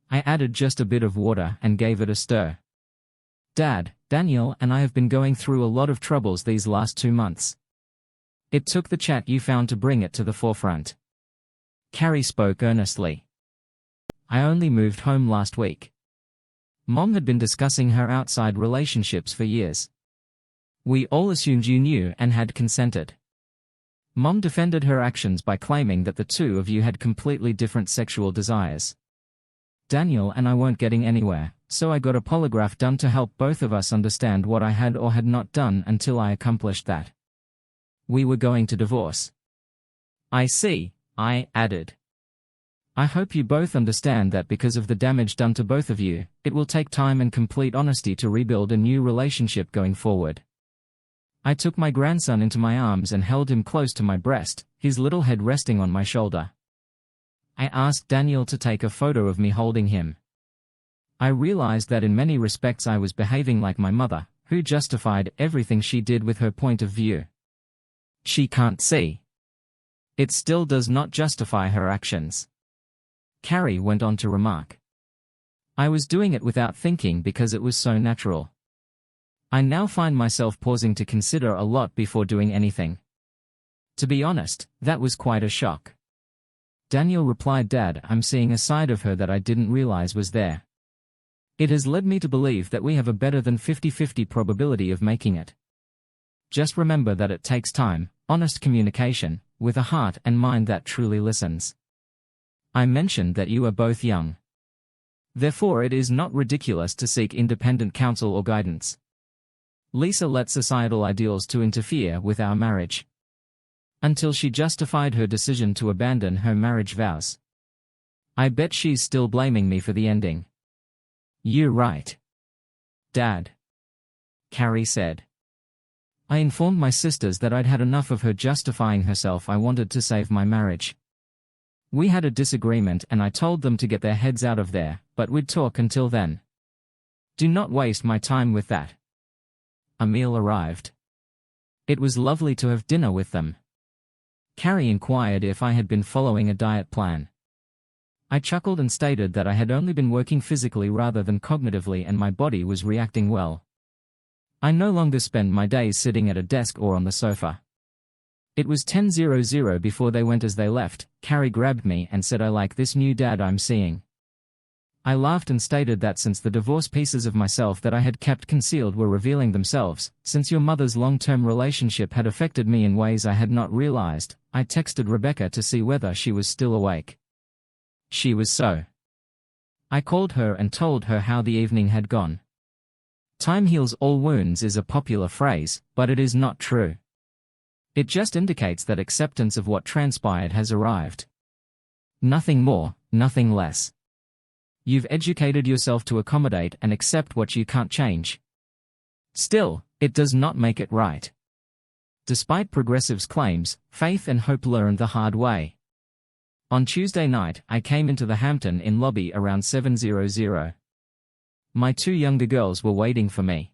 I added just a bit of water and gave it a stir. "Dad, Daniel and I have been going through a lot of troubles these last 2 months. It took the chat you found to bring it to the forefront." Carrie spoke earnestly. "I only moved home last week. Mom had been discussing her outside relationships for years. We all assumed you knew and had consented. Mom defended her actions by claiming that the two of you had completely different sexual desires. Daniel and I weren't getting anywhere, so I got a polygraph done to help both of us understand what I had or had not done until I accomplished that. We were going to divorce." "I see," I added. I hope you both understand that because of the damage done to both of you, it will take time and complete honesty to rebuild a new relationship going forward. I took my grandson into my arms and held him close to my breast, his little head resting on my shoulder. I asked Daniel to take a photo of me holding him. I realized that in many respects I was behaving like my mother, who justified everything she did with her point of view. She can't see. It still does not justify her actions. Carrie went on to remark. I was doing it without thinking because it was so natural. I now find myself pausing to consider a lot before doing anything. To be honest, that was quite a shock. Daniel replied, Dad, I'm seeing a side of her that I didn't realize was there. It has led me to believe that we have a better than 50-50 probability of making it. Just remember that it takes time, honest communication, with a heart and mind that truly listens. I mentioned that you are both young. Therefore it is not ridiculous to seek independent counsel or guidance. Lisa let societal ideals to interfere with our marriage. Until she justified her decision to abandon her marriage vows. I bet she's still blaming me for the ending. You're right, Dad, Carrie said. I informed my sisters that I'd had enough of her justifying herself. I wanted to save my marriage. We had a disagreement and I told them to get their heads out of there, but we'd talk until then. Do not waste my time with that. A meal arrived. It was lovely to have dinner with them. Carrie inquired if I had been following a diet plan. I chuckled and stated that I had only been working physically rather than cognitively and my body was reacting well. I no longer spend my days sitting at a desk or on the sofa. It was 10:00 before they went. As they left, Carrie grabbed me and said, I like this new dad I'm seeing. I laughed and stated that since the divorce, pieces of myself that I had kept concealed were revealing themselves. Since your mother's long-term relationship had affected me in ways I had not realized, I texted Rebecca to see whether she was still awake. She was so. I called her and told her how the evening had gone. Time heals all wounds is a popular phrase, but it is not true. It just indicates that acceptance of what transpired has arrived. Nothing more, nothing less. You've educated yourself to accommodate and accept what you can't change. Still, it does not make it right. Despite progressives' claims, Faith and Hope learned the hard way. On Tuesday night, I came into the Hampton Inn lobby around 7:00. My two younger girls were waiting for me.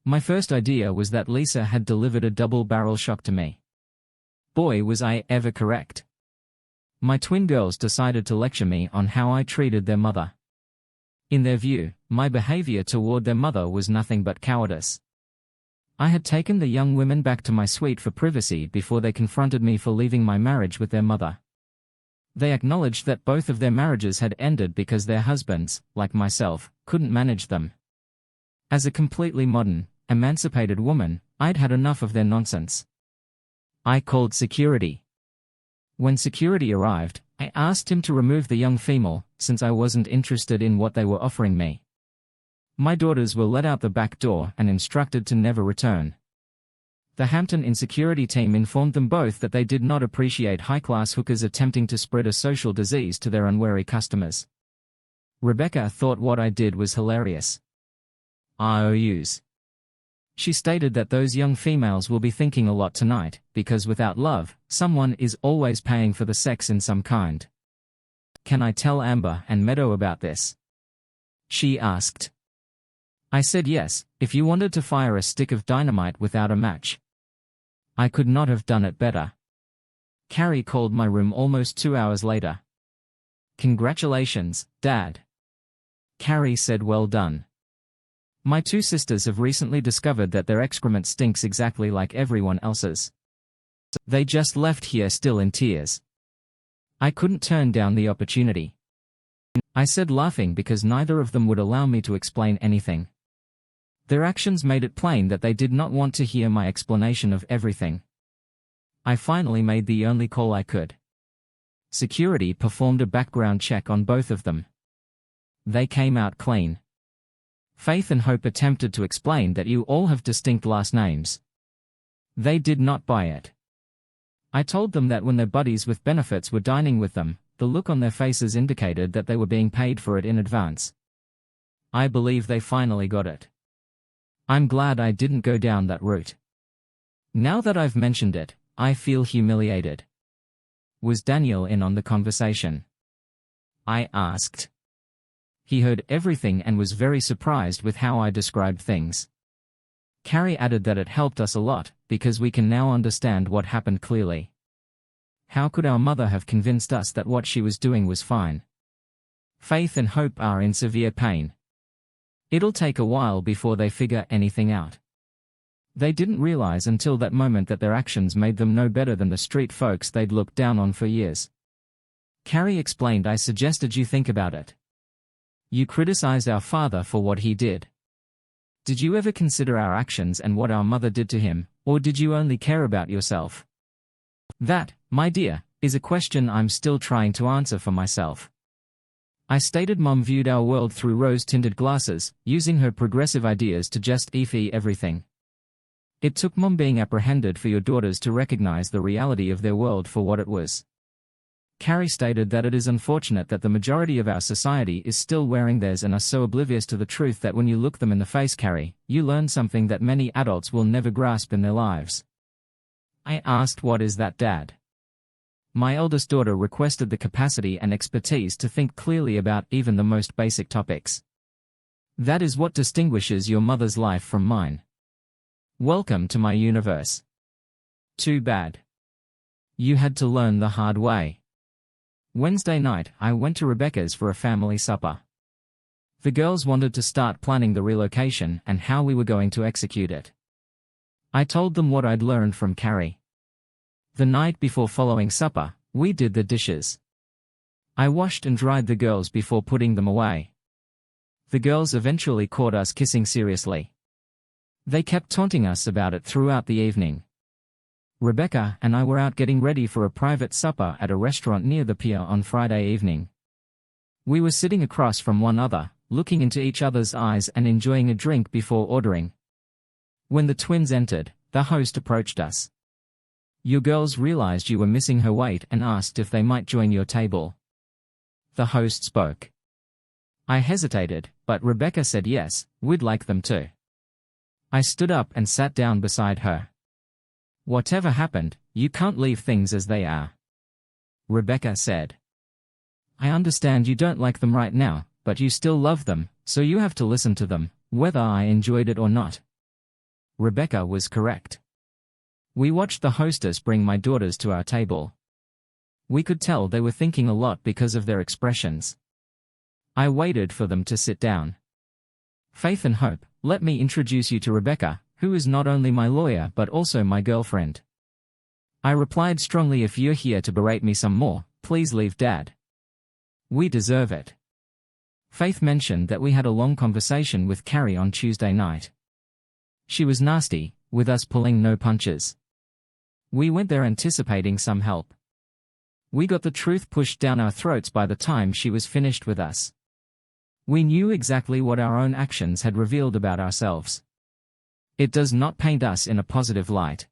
My first idea was that Lisa had delivered a double-barrel shock to me. Boy, was I ever correct. My twin girls decided to lecture me on how I treated their mother. In their view, my behavior toward their mother was nothing but cowardice. I had taken the young women back to my suite for privacy before they confronted me for leaving my marriage with their mother. They acknowledged that both of their marriages had ended because their husbands, like myself, couldn't manage them. As a completely modern, emancipated woman, I'd had enough of their nonsense. I called security. When security arrived, I asked him to remove the young female, since I wasn't interested in what they were offering me. My daughters were let out the back door and instructed to never return. The Hampton Inn security team informed them both that they did not appreciate high-class hookers attempting to spread a social disease to their unwary customers. Rebecca thought what I did was hilarious. IOUs. She stated that those young females will be thinking a lot tonight, because without love, someone is always paying for the sex in some kind. Can I tell Amber and Meadow about this? She asked. I said yes, if you wanted to fire a stick of dynamite without a match. I could not have done it better. Carrie called my room almost 2 hours later. Congratulations, Dad. Carrie said, well done. My two sisters have recently discovered that their excrement stinks exactly like everyone else's. They just left here still in tears. I couldn't turn down the opportunity. I said, laughing, because neither of them would allow me to explain anything. Their actions made it plain that they did not want to hear my explanation of everything. I finally made the only call I could. Security performed a background check on both of them. They came out clean. Faith and Hope attempted to explain that you all have distinct last names. They did not buy it. I told them that when their buddies with benefits were dining with them, the look on their faces indicated that they were being paid for it in advance. I believe they finally got it. I'm glad I didn't go down that route. Now that I've mentioned it, I feel humiliated. Was Daniel in on the conversation? I asked. He heard everything and was very surprised with how I described things. Carrie added that it helped us a lot, because we can now understand what happened clearly. How could our mother have convinced us that what she was doing was fine? Faith and Hope are in severe pain. It'll take a while before they figure anything out. They didn't realize until that moment that their actions made them no better than the street folks they'd looked down on for years. Carrie explained, I suggested you think about it. You criticized our father for what he did. Did you ever consider our actions and what our mother did to him, or did you only care about yourself? That, my dear, is a question I'm still trying to answer for myself. I stated Mom viewed our world through rose-tinted glasses, using her progressive ideas to justify everything. It took Mom being apprehended for your daughters to recognize the reality of their world for what it was. Carrie stated that it is unfortunate that the majority of our society is still wearing theirs and are so oblivious to the truth that when you look them in the face, Carrie, you learn something that many adults will never grasp in their lives. I asked, what is that, Dad? My eldest daughter requested the capacity and expertise to think clearly about even the most basic topics. That is what distinguishes your mother's life from mine. Welcome to my universe. Too bad. You had to learn the hard way. Wednesday night, I went to Rebecca's for a family supper. The girls wanted to start planning the relocation and how we were going to execute it. I told them what I'd learned from Carrie. The night before following supper, we did the dishes. I washed and dried the girls before putting them away. The girls eventually caught us kissing seriously. They kept taunting us about it throughout the evening. Rebecca and I were out getting ready for a private supper at a restaurant near the pier on Friday evening. We were sitting across from one another, looking into each other's eyes and enjoying a drink before ordering. When the twins entered, the host approached us. Your girls realized you were missing her weight and asked if they might join your table. The host spoke. I hesitated, but Rebecca said yes, we'd like them to. I stood up and sat down beside her. Whatever happened, you can't leave things as they are. Rebecca said. I understand you don't like them right now, but you still love them, so you have to listen to them, whether I enjoyed it or not. Rebecca was correct. We watched the hostess bring my daughters to our table. We could tell they were thinking a lot because of their expressions. I waited for them to sit down. Faith and Hope, let me introduce you to Rebecca, who is not only my lawyer but also my girlfriend. I replied strongly, if you're here to berate me some more, please leave, Dad. We deserve it. Faith mentioned that we had a long conversation with Carrie on Tuesday night. She was nasty, with us pulling no punches. We went there anticipating some help. We got the truth pushed down our throats by the time she was finished with us. We knew exactly what our own actions had revealed about ourselves. It does not paint us in a positive light.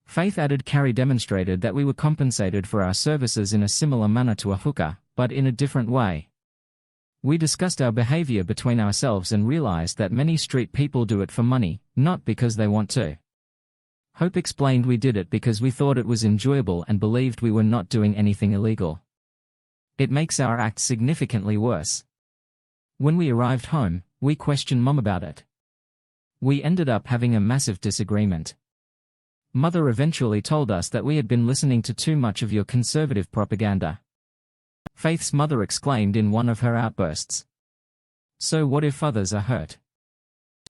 Faith added Carrie demonstrated that we were compensated for our services in a similar manner to a hooker, but in a different way. We discussed our behavior between ourselves and realized that many street people do it for money, not because they want to. Hope explained we did it because we thought it was enjoyable and believed we were not doing anything illegal. It makes our act significantly worse. When we arrived home, we questioned Mom about it. We ended up having a massive disagreement. Mother eventually told us that we had been listening to too much of your conservative propaganda. Faith's mother exclaimed in one of her outbursts. So what if others are hurt?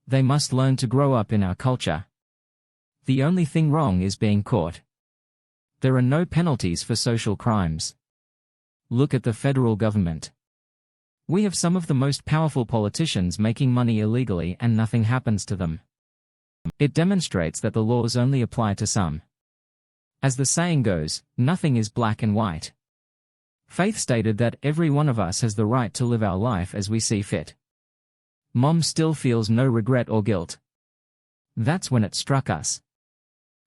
They must learn to grow up in our culture. The only thing wrong is being caught. There are no penalties for social crimes. Look at the federal government. We have some of the most powerful politicians making money illegally and nothing happens to them. It demonstrates that the laws only apply to some. As the saying goes, nothing is black and white. Faith stated that every one of us has the right to live our life as we see fit. Mom still feels no regret or guilt. That's when it struck us.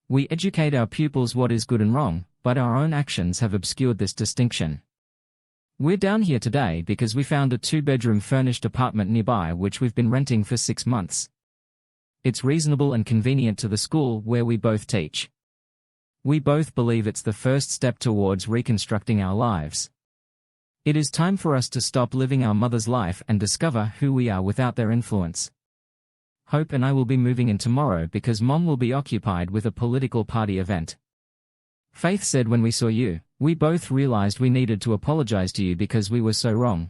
We educate our pupils what is good and wrong, but our own actions have obscured this distinction. We're down here today because we found a 2-bedroom furnished apartment nearby which we've been renting for 6 months. It's reasonable and convenient to the school where we both teach. We both believe it's the first step towards reconstructing our lives. It is time for us to stop living our mother's life and discover who we are without their influence. Hope and I will be moving in tomorrow because Mom will be occupied with a political party event. Faith said when we saw you, we both realized we needed to apologize to you because we were so wrong.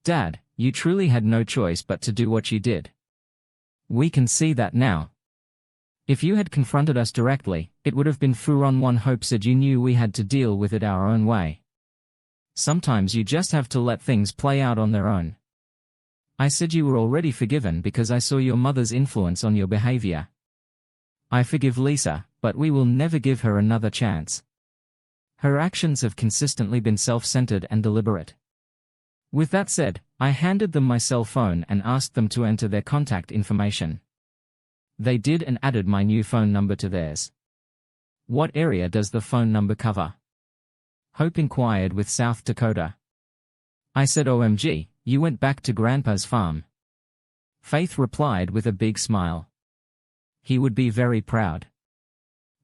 Dad, you truly had no choice but to do what you did. We can see that now. If you had confronted us directly, it would have been full-on. One Hope said you knew we had to deal with it our own way. Sometimes you just have to let things play out on their own. I said you were already forgiven because I saw your mother's influence on your behavior. I forgive Lisa, but we will never give her another chance. Her actions have consistently been self-centered and deliberate. With that said, I handed them my cell phone and asked them to enter their contact information. They did and added my new phone number to theirs. What area does the phone number cover? Hope inquired with South Dakota. I said OMG, you went back to Grandpa's farm. Faith replied with a big smile. He would be very proud.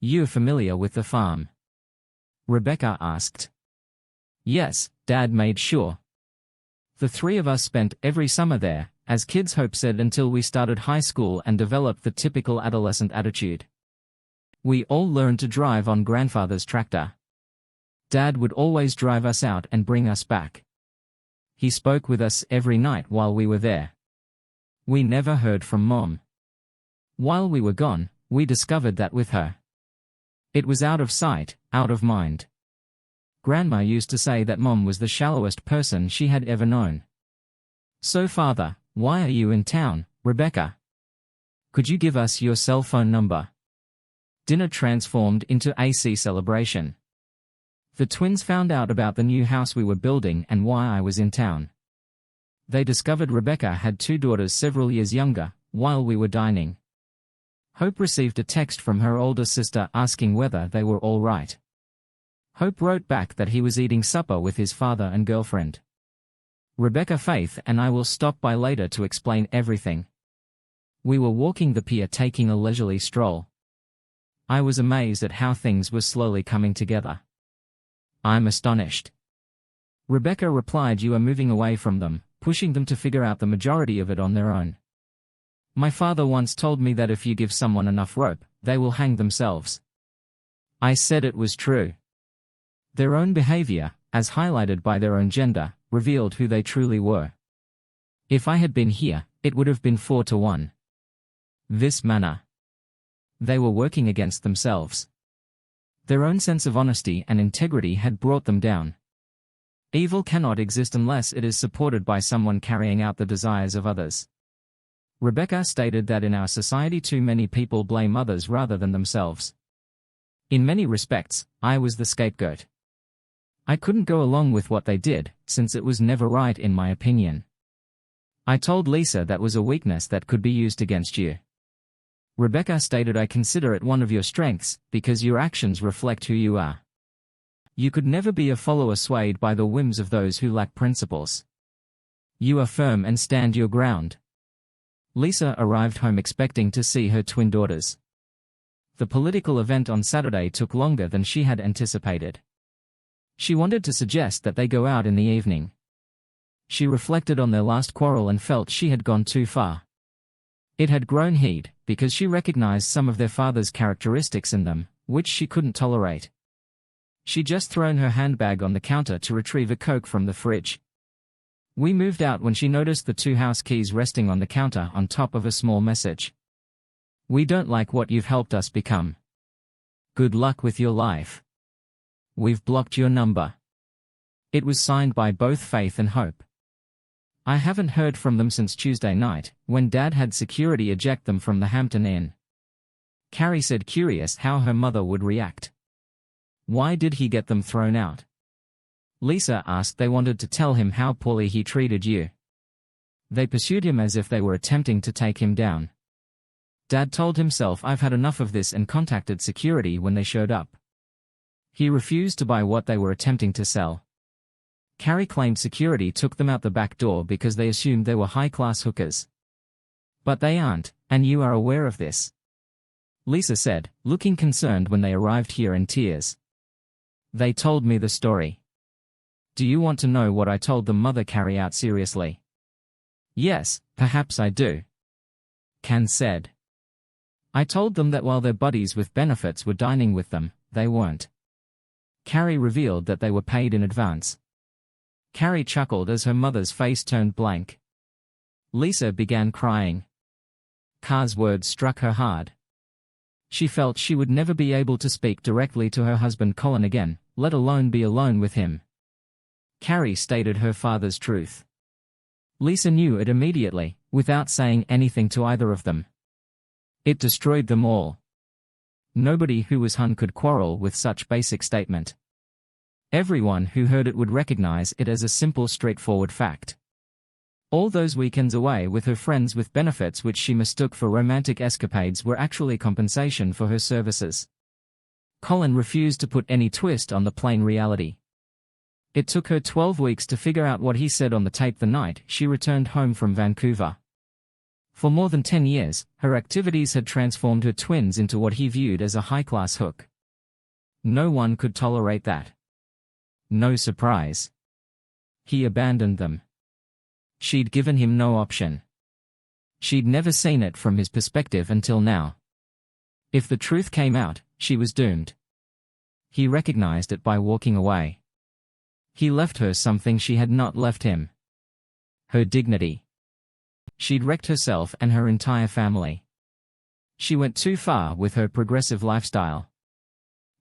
You're familiar with the farm? Rebecca asked. Yes, Dad made sure. The three of us spent every summer there, as kids, Hope said, until we started high school and developed the typical adolescent attitude. We all learned to drive on Grandfather's tractor. Dad would always drive us out and bring us back. He spoke with us every night while we were there. We never heard from Mom. While we were gone, we discovered that with her. It was out of sight, out of mind. Grandma used to say that Mom was the shallowest person she had ever known. So Father, why are you in town, Rebecca? Could you give us your cell phone number? Dinner transformed into AC celebration. The twins found out about the new house we were building and why I was in town. They discovered Rebecca had 2 daughters several years younger, while we were dining. Hope received a text from her older sister asking whether they were all right. Hope wrote back that he was eating supper with his father and girlfriend. Rebecca, Faith and I will stop by later to explain everything. We were walking the pier taking a leisurely stroll. I was amazed at how things were slowly coming together. I'm astonished. Rebecca replied, you are moving away from them, pushing them to figure out the majority of it on their own. My father once told me that if you give someone enough rope, they will hang themselves. I said it was true. Their own behavior, as highlighted by their own gender, revealed who they truly were. If I had been here, it would have been 4-1. This manner. They were working against themselves. Their own sense of honesty and integrity had brought them down. Evil cannot exist unless it is supported by someone carrying out the desires of others. Rebecca stated that in our society too many people blame others rather than themselves. In many respects, I was the scapegoat. I couldn't go along with what they did, since it was never right in my opinion. I told Lisa that was a weakness that could be used against you. Rebecca stated, I consider it one of your strengths, because your actions reflect who you are. You could never be a follower swayed by the whims of those who lack principles. You are firm and stand your ground. Lisa arrived home expecting to see her twin daughters. The political event on Saturday took longer than she had anticipated. She wanted to suggest that they go out in the evening. She reflected on their last quarrel and felt she had gone too far. It had grown heat, because she recognized some of their father's characteristics in them, which she couldn't tolerate. She'd just thrown her handbag on the counter to retrieve a Coke from the fridge. We moved out when she noticed the 2 house keys resting on the counter on top of a small message. We don't like what you've helped us become. Good luck with your life. We've blocked your number. It was signed by both Faith and Hope. I haven't heard from them since Tuesday night, when Dad had security eject them from the Hampton Inn. Carrie said, curious how her mother would react. Why did he get them thrown out? Lisa asked. They wanted to tell him how poorly he treated you. They pursued him as if they were attempting to take him down. Dad told himself, I've had enough of this, and contacted security when they showed up. He refused to buy what they were attempting to sell. Carrie claimed security took them out the back door because they assumed they were high-class hookers. But they aren't, and you are aware of this. Lisa said, looking concerned when they arrived here in tears. They told me the story. Do you want to know what I told them? Mother Carrie out seriously. Yes, perhaps I do. Can said. I told them that while their buddies with benefits were dining with them, they weren't. Carrie revealed that they were paid in advance. Carrie chuckled as her mother's face turned blank. Lisa began crying. Carr's words struck her hard. She felt she would never be able to speak directly to her husband Colin again, let alone be alone with him. Carrie stated her father's truth. Lisa knew it immediately, without saying anything to either of them. It destroyed them all. Nobody who was Hun could quarrel with such basic statement. Everyone who heard it would recognize it as a simple, straightforward fact. All those weekends away with her friends with benefits which she mistook for romantic escapades were actually compensation for her services. Colin refused to put any twist on the plain reality. It took her 12 weeks to figure out what he said on the tape the night she returned home from Vancouver. For more than 10 years, her activities had transformed her twins into what he viewed as a high-class hook. No one could tolerate that. No surprise. He abandoned them. She'd given him no option. She'd never seen it from his perspective until now. If the truth came out, she was doomed. He recognized it by walking away. He left her something she had not left him. Her dignity. She'd wrecked herself and her entire family. She went too far with her progressive lifestyle.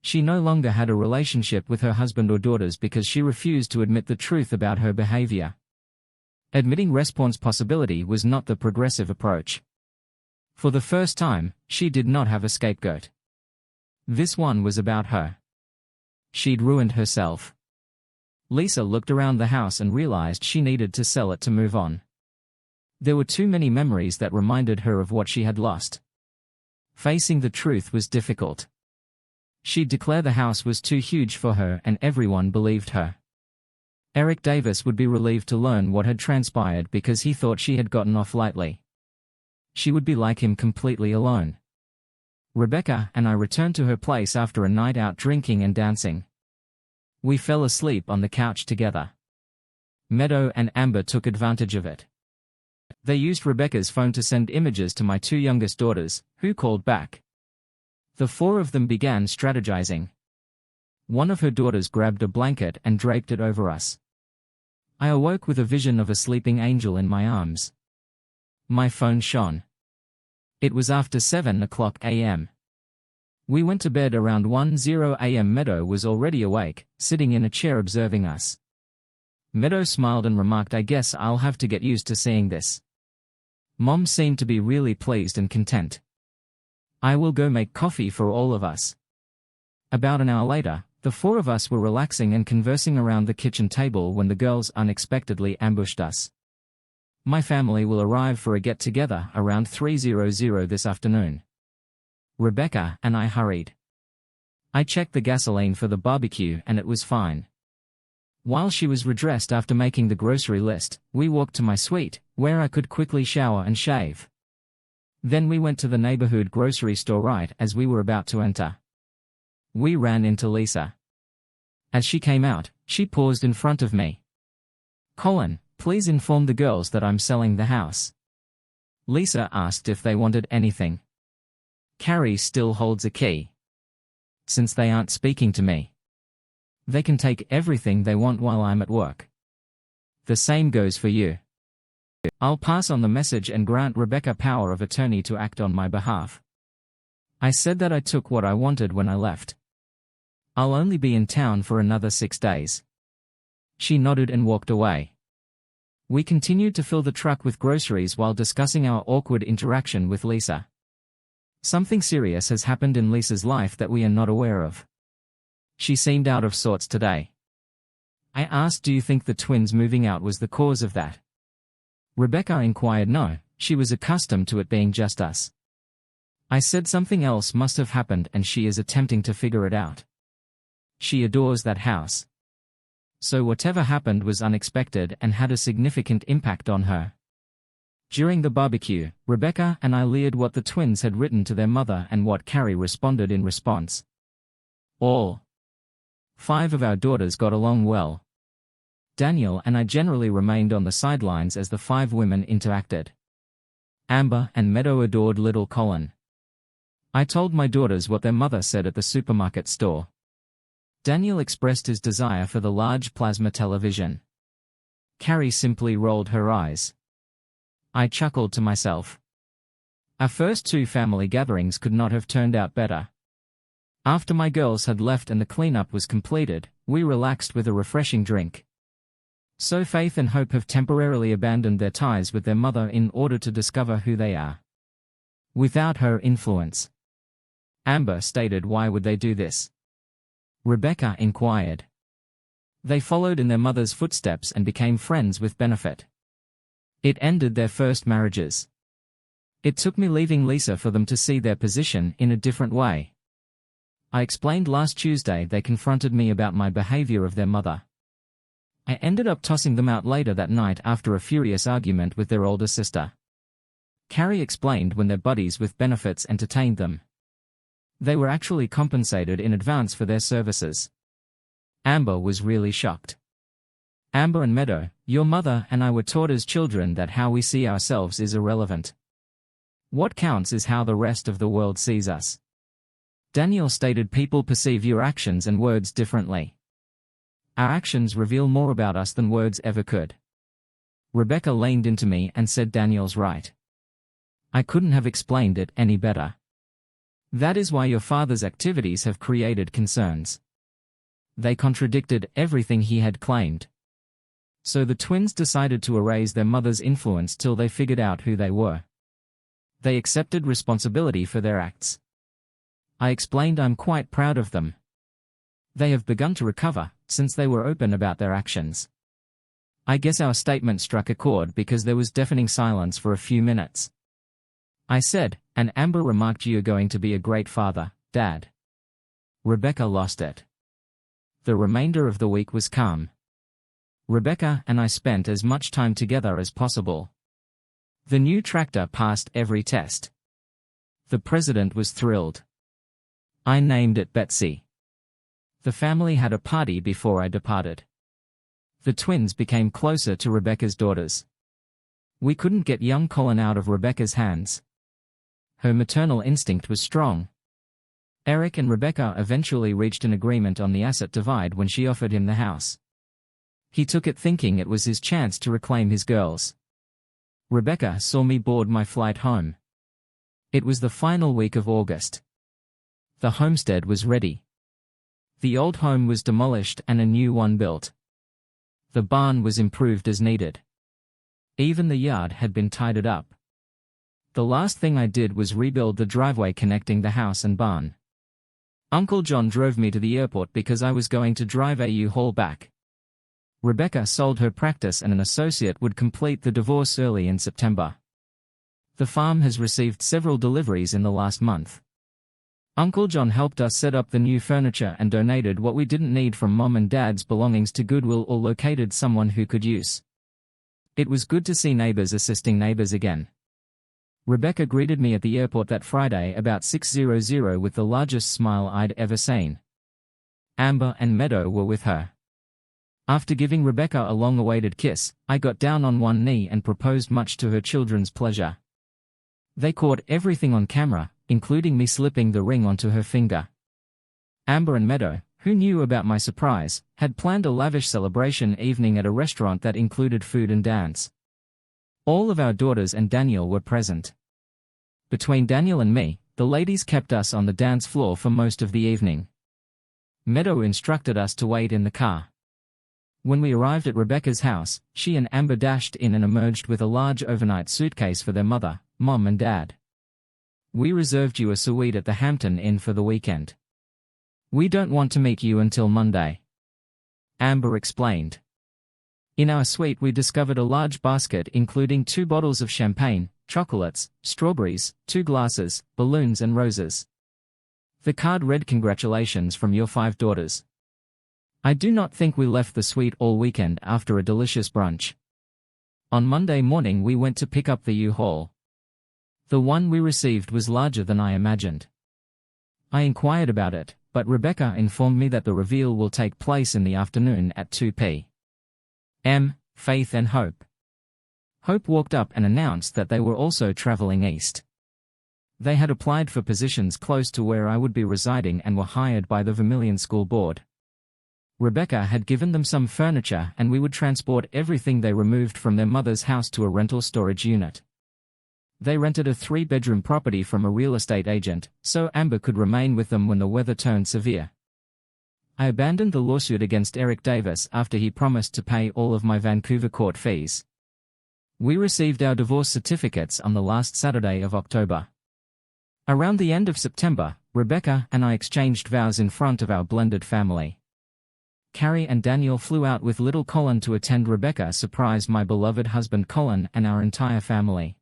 She no longer had a relationship with her husband or daughters because she refused to admit the truth about her behavior. Admitting response possibility was not the progressive approach. For the first time, she did not have a scapegoat. This one was about her. She'd ruined herself. Lisa looked around the house and realized she needed to sell it to move on. There were too many memories that reminded her of what she had lost. Facing the truth was difficult. She'd declare the house was too huge for her and everyone believed her. Eric Davis would be relieved to learn what had transpired because he thought she had gotten off lightly. She would be like him, completely alone. Rebecca and I returned to her place after a night out drinking and dancing. We fell asleep on the couch together. Meadow and Amber took advantage of it. They used Rebecca's phone to send images to my two youngest daughters, who called back. The four of them began strategizing. One of her daughters grabbed a blanket and draped it over us. I awoke with a vision of a sleeping angel in my arms. My phone shone. It was after 7:00 a.m. We went to bed around 1:00 a.m. Meadow was already awake, sitting in a chair observing us. Meadow smiled and remarked, "I guess I'll have to get used to seeing this." Mom seemed to be really pleased and content. "I will go make coffee for all of us." About an hour later, the four of us were relaxing and conversing around the kitchen table when the girls unexpectedly ambushed us. "My family will arrive for a get-together around 3:00 this afternoon." Rebecca and I hurried. I checked the gasoline for the barbecue and it was fine. While she was redressed after making the grocery list, we walked to my suite, where I could quickly shower and shave. Then we went to the neighborhood grocery store right as we were about to enter. We ran into Lisa. As she came out, she paused in front of me. "Colin, please inform the girls that I'm selling the house." Lisa asked if they wanted anything. "Carrie still holds a key. Since they aren't speaking to me, they can take everything they want while I'm at work. The same goes for you. I'll pass on the message and grant Rebecca power of attorney to act on my behalf." I said that I took what I wanted when I left. "I'll only be in town for another 6 days." She nodded and walked away. We continued to fill the truck with groceries while discussing our awkward interaction with Lisa. Something serious has happened in Lisa's life that we are not aware of. She seemed out of sorts today. I asked, "Do you think the twins moving out was the cause of that?" Rebecca inquired. "No, she was accustomed to it being just us." I said something else must have happened and she is attempting to figure it out. She adores that house. So whatever happened was unexpected and had a significant impact on her. During the barbecue, Rebecca and I leered what the twins had written to their mother and what Carrie responded in response. All 5 of our daughters got along well. Daniel and I generally remained on the sidelines as the 5 women interacted. Amber and Meadow adored little Colin. I told my daughters what their mother said at the supermarket store. Daniel expressed his desire for the large plasma television. Carrie simply rolled her eyes. I chuckled to myself. Our first 2 family gatherings could not have turned out better. After my girls had left and the cleanup was completed, we relaxed with a refreshing drink. So Faith and Hope have temporarily abandoned their ties with their mother in order to discover who they are. Without her influence. Amber stated, why would they do this? Rebecca inquired. They followed in their mother's footsteps and became friends with benefit. It ended their first marriages. It took me leaving Lisa for them to see their position in a different way. I explained last Tuesday they confronted me about my behavior of their mother. I ended up tossing them out later that night after a furious argument with their older sister. Carrie explained when their buddies with benefits entertained them. They were actually compensated in advance for their services. Amber was really shocked. Amber and Meadow, your mother and I were taught as children that how we see ourselves is irrelevant. What counts is how the rest of the world sees us. Daniel stated people perceive your actions and words differently. Our actions reveal more about us than words ever could. Rebecca leaned into me and said, Daniel's right. I couldn't have explained it any better. That is why your father's activities have created concerns. They contradicted everything he had claimed. So the twins decided to erase their mother's influence till they figured out who they were. They accepted responsibility for their acts. I explained I'm quite proud of them. They have begun to recover, since they were open about their actions. I guess our statement struck a chord because there was deafening silence for a few minutes. I said, and Amber remarked, you're going to be a great father, Dad. Rebecca lost it. The remainder of the week was calm. Rebecca and I spent as much time together as possible. The new tractor passed every test. The president was thrilled. I named it Betsy. The family had a party before I departed. The twins became closer to Rebecca's daughters. We couldn't get young Colin out of Rebecca's hands. Her maternal instinct was strong. Eric and Rebecca eventually reached an agreement on the asset divide when she offered him the house. He took it thinking it was his chance to reclaim his girls. Rebecca saw me board my flight home. It was the final week of August. The homestead was ready. The old home was demolished and a new one built. The barn was improved as needed. Even the yard had been tidied up. The last thing I did was rebuild the driveway connecting the house and barn. Uncle John drove me to the airport because I was going to drive a U-Haul back. Rebecca sold her practice and an associate would complete the divorce early in September. The farm has received several deliveries in the last month. Uncle John helped us set up the new furniture and donated what we didn't need from Mom and Dad's belongings to Goodwill or located someone who could use. It was good to see neighbors assisting neighbors again. Rebecca greeted me at the airport that Friday about 6:00 with the largest smile I'd ever seen. Amber and Meadow were with her. After giving Rebecca a long-awaited kiss, I got down on one knee and proposed much to her children's pleasure. They caught everything on camera, including me slipping the ring onto her finger. Amber and Meadow, who knew about my surprise, had planned a lavish celebration evening at a restaurant that included food and dance. All of our daughters and Daniel were present. Between Daniel and me, the ladies kept us on the dance floor for most of the evening. Meadow instructed us to wait in the car. When we arrived at Rebecca's house, she and Amber dashed in and emerged with a large overnight suitcase for their mother, Mom and Dad. We reserved you a suite at the Hampton Inn for the weekend. We don't want to meet you until Monday. Amber explained. In our suite we discovered a large basket including 2 bottles of champagne, chocolates, strawberries, 2 glasses, balloons and roses. The card read, "Congratulations from your 5 daughters." I do not think we left the suite all weekend after a delicious brunch. On Monday morning we went to pick up the U-Haul. The one we received was larger than I imagined. I inquired about it, but Rebecca informed me that the reveal will take place in the afternoon at 2 p.m. Faith and Hope. Hope walked up and announced that they were also traveling east. They had applied for positions close to where I would be residing and were hired by the Vermilion School Board. Rebecca had given them some furniture and we would transport everything they removed from their mother's house to a rental storage unit. They rented a 3-bedroom property from a real estate agent, so Amber could remain with them when the weather turned severe. I abandoned the lawsuit against Eric Davis after he promised to pay all of my Vancouver court fees. We received our divorce certificates on the last Saturday of October. Around the end of September, Rebecca and I exchanged vows in front of our blended family. Carrie and Daniel flew out with little Colin to attend. Rebecca surprised my beloved husband Colin and our entire family.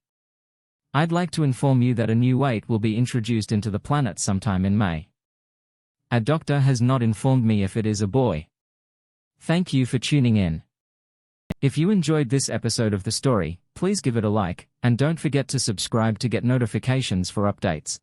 I'd like to inform you that a new weight will be introduced into the planet sometime in May. A doctor has not informed me if it is a boy. Thank you for tuning in. If you enjoyed this episode of the story, please give it a like, and don't forget to subscribe to get notifications for updates.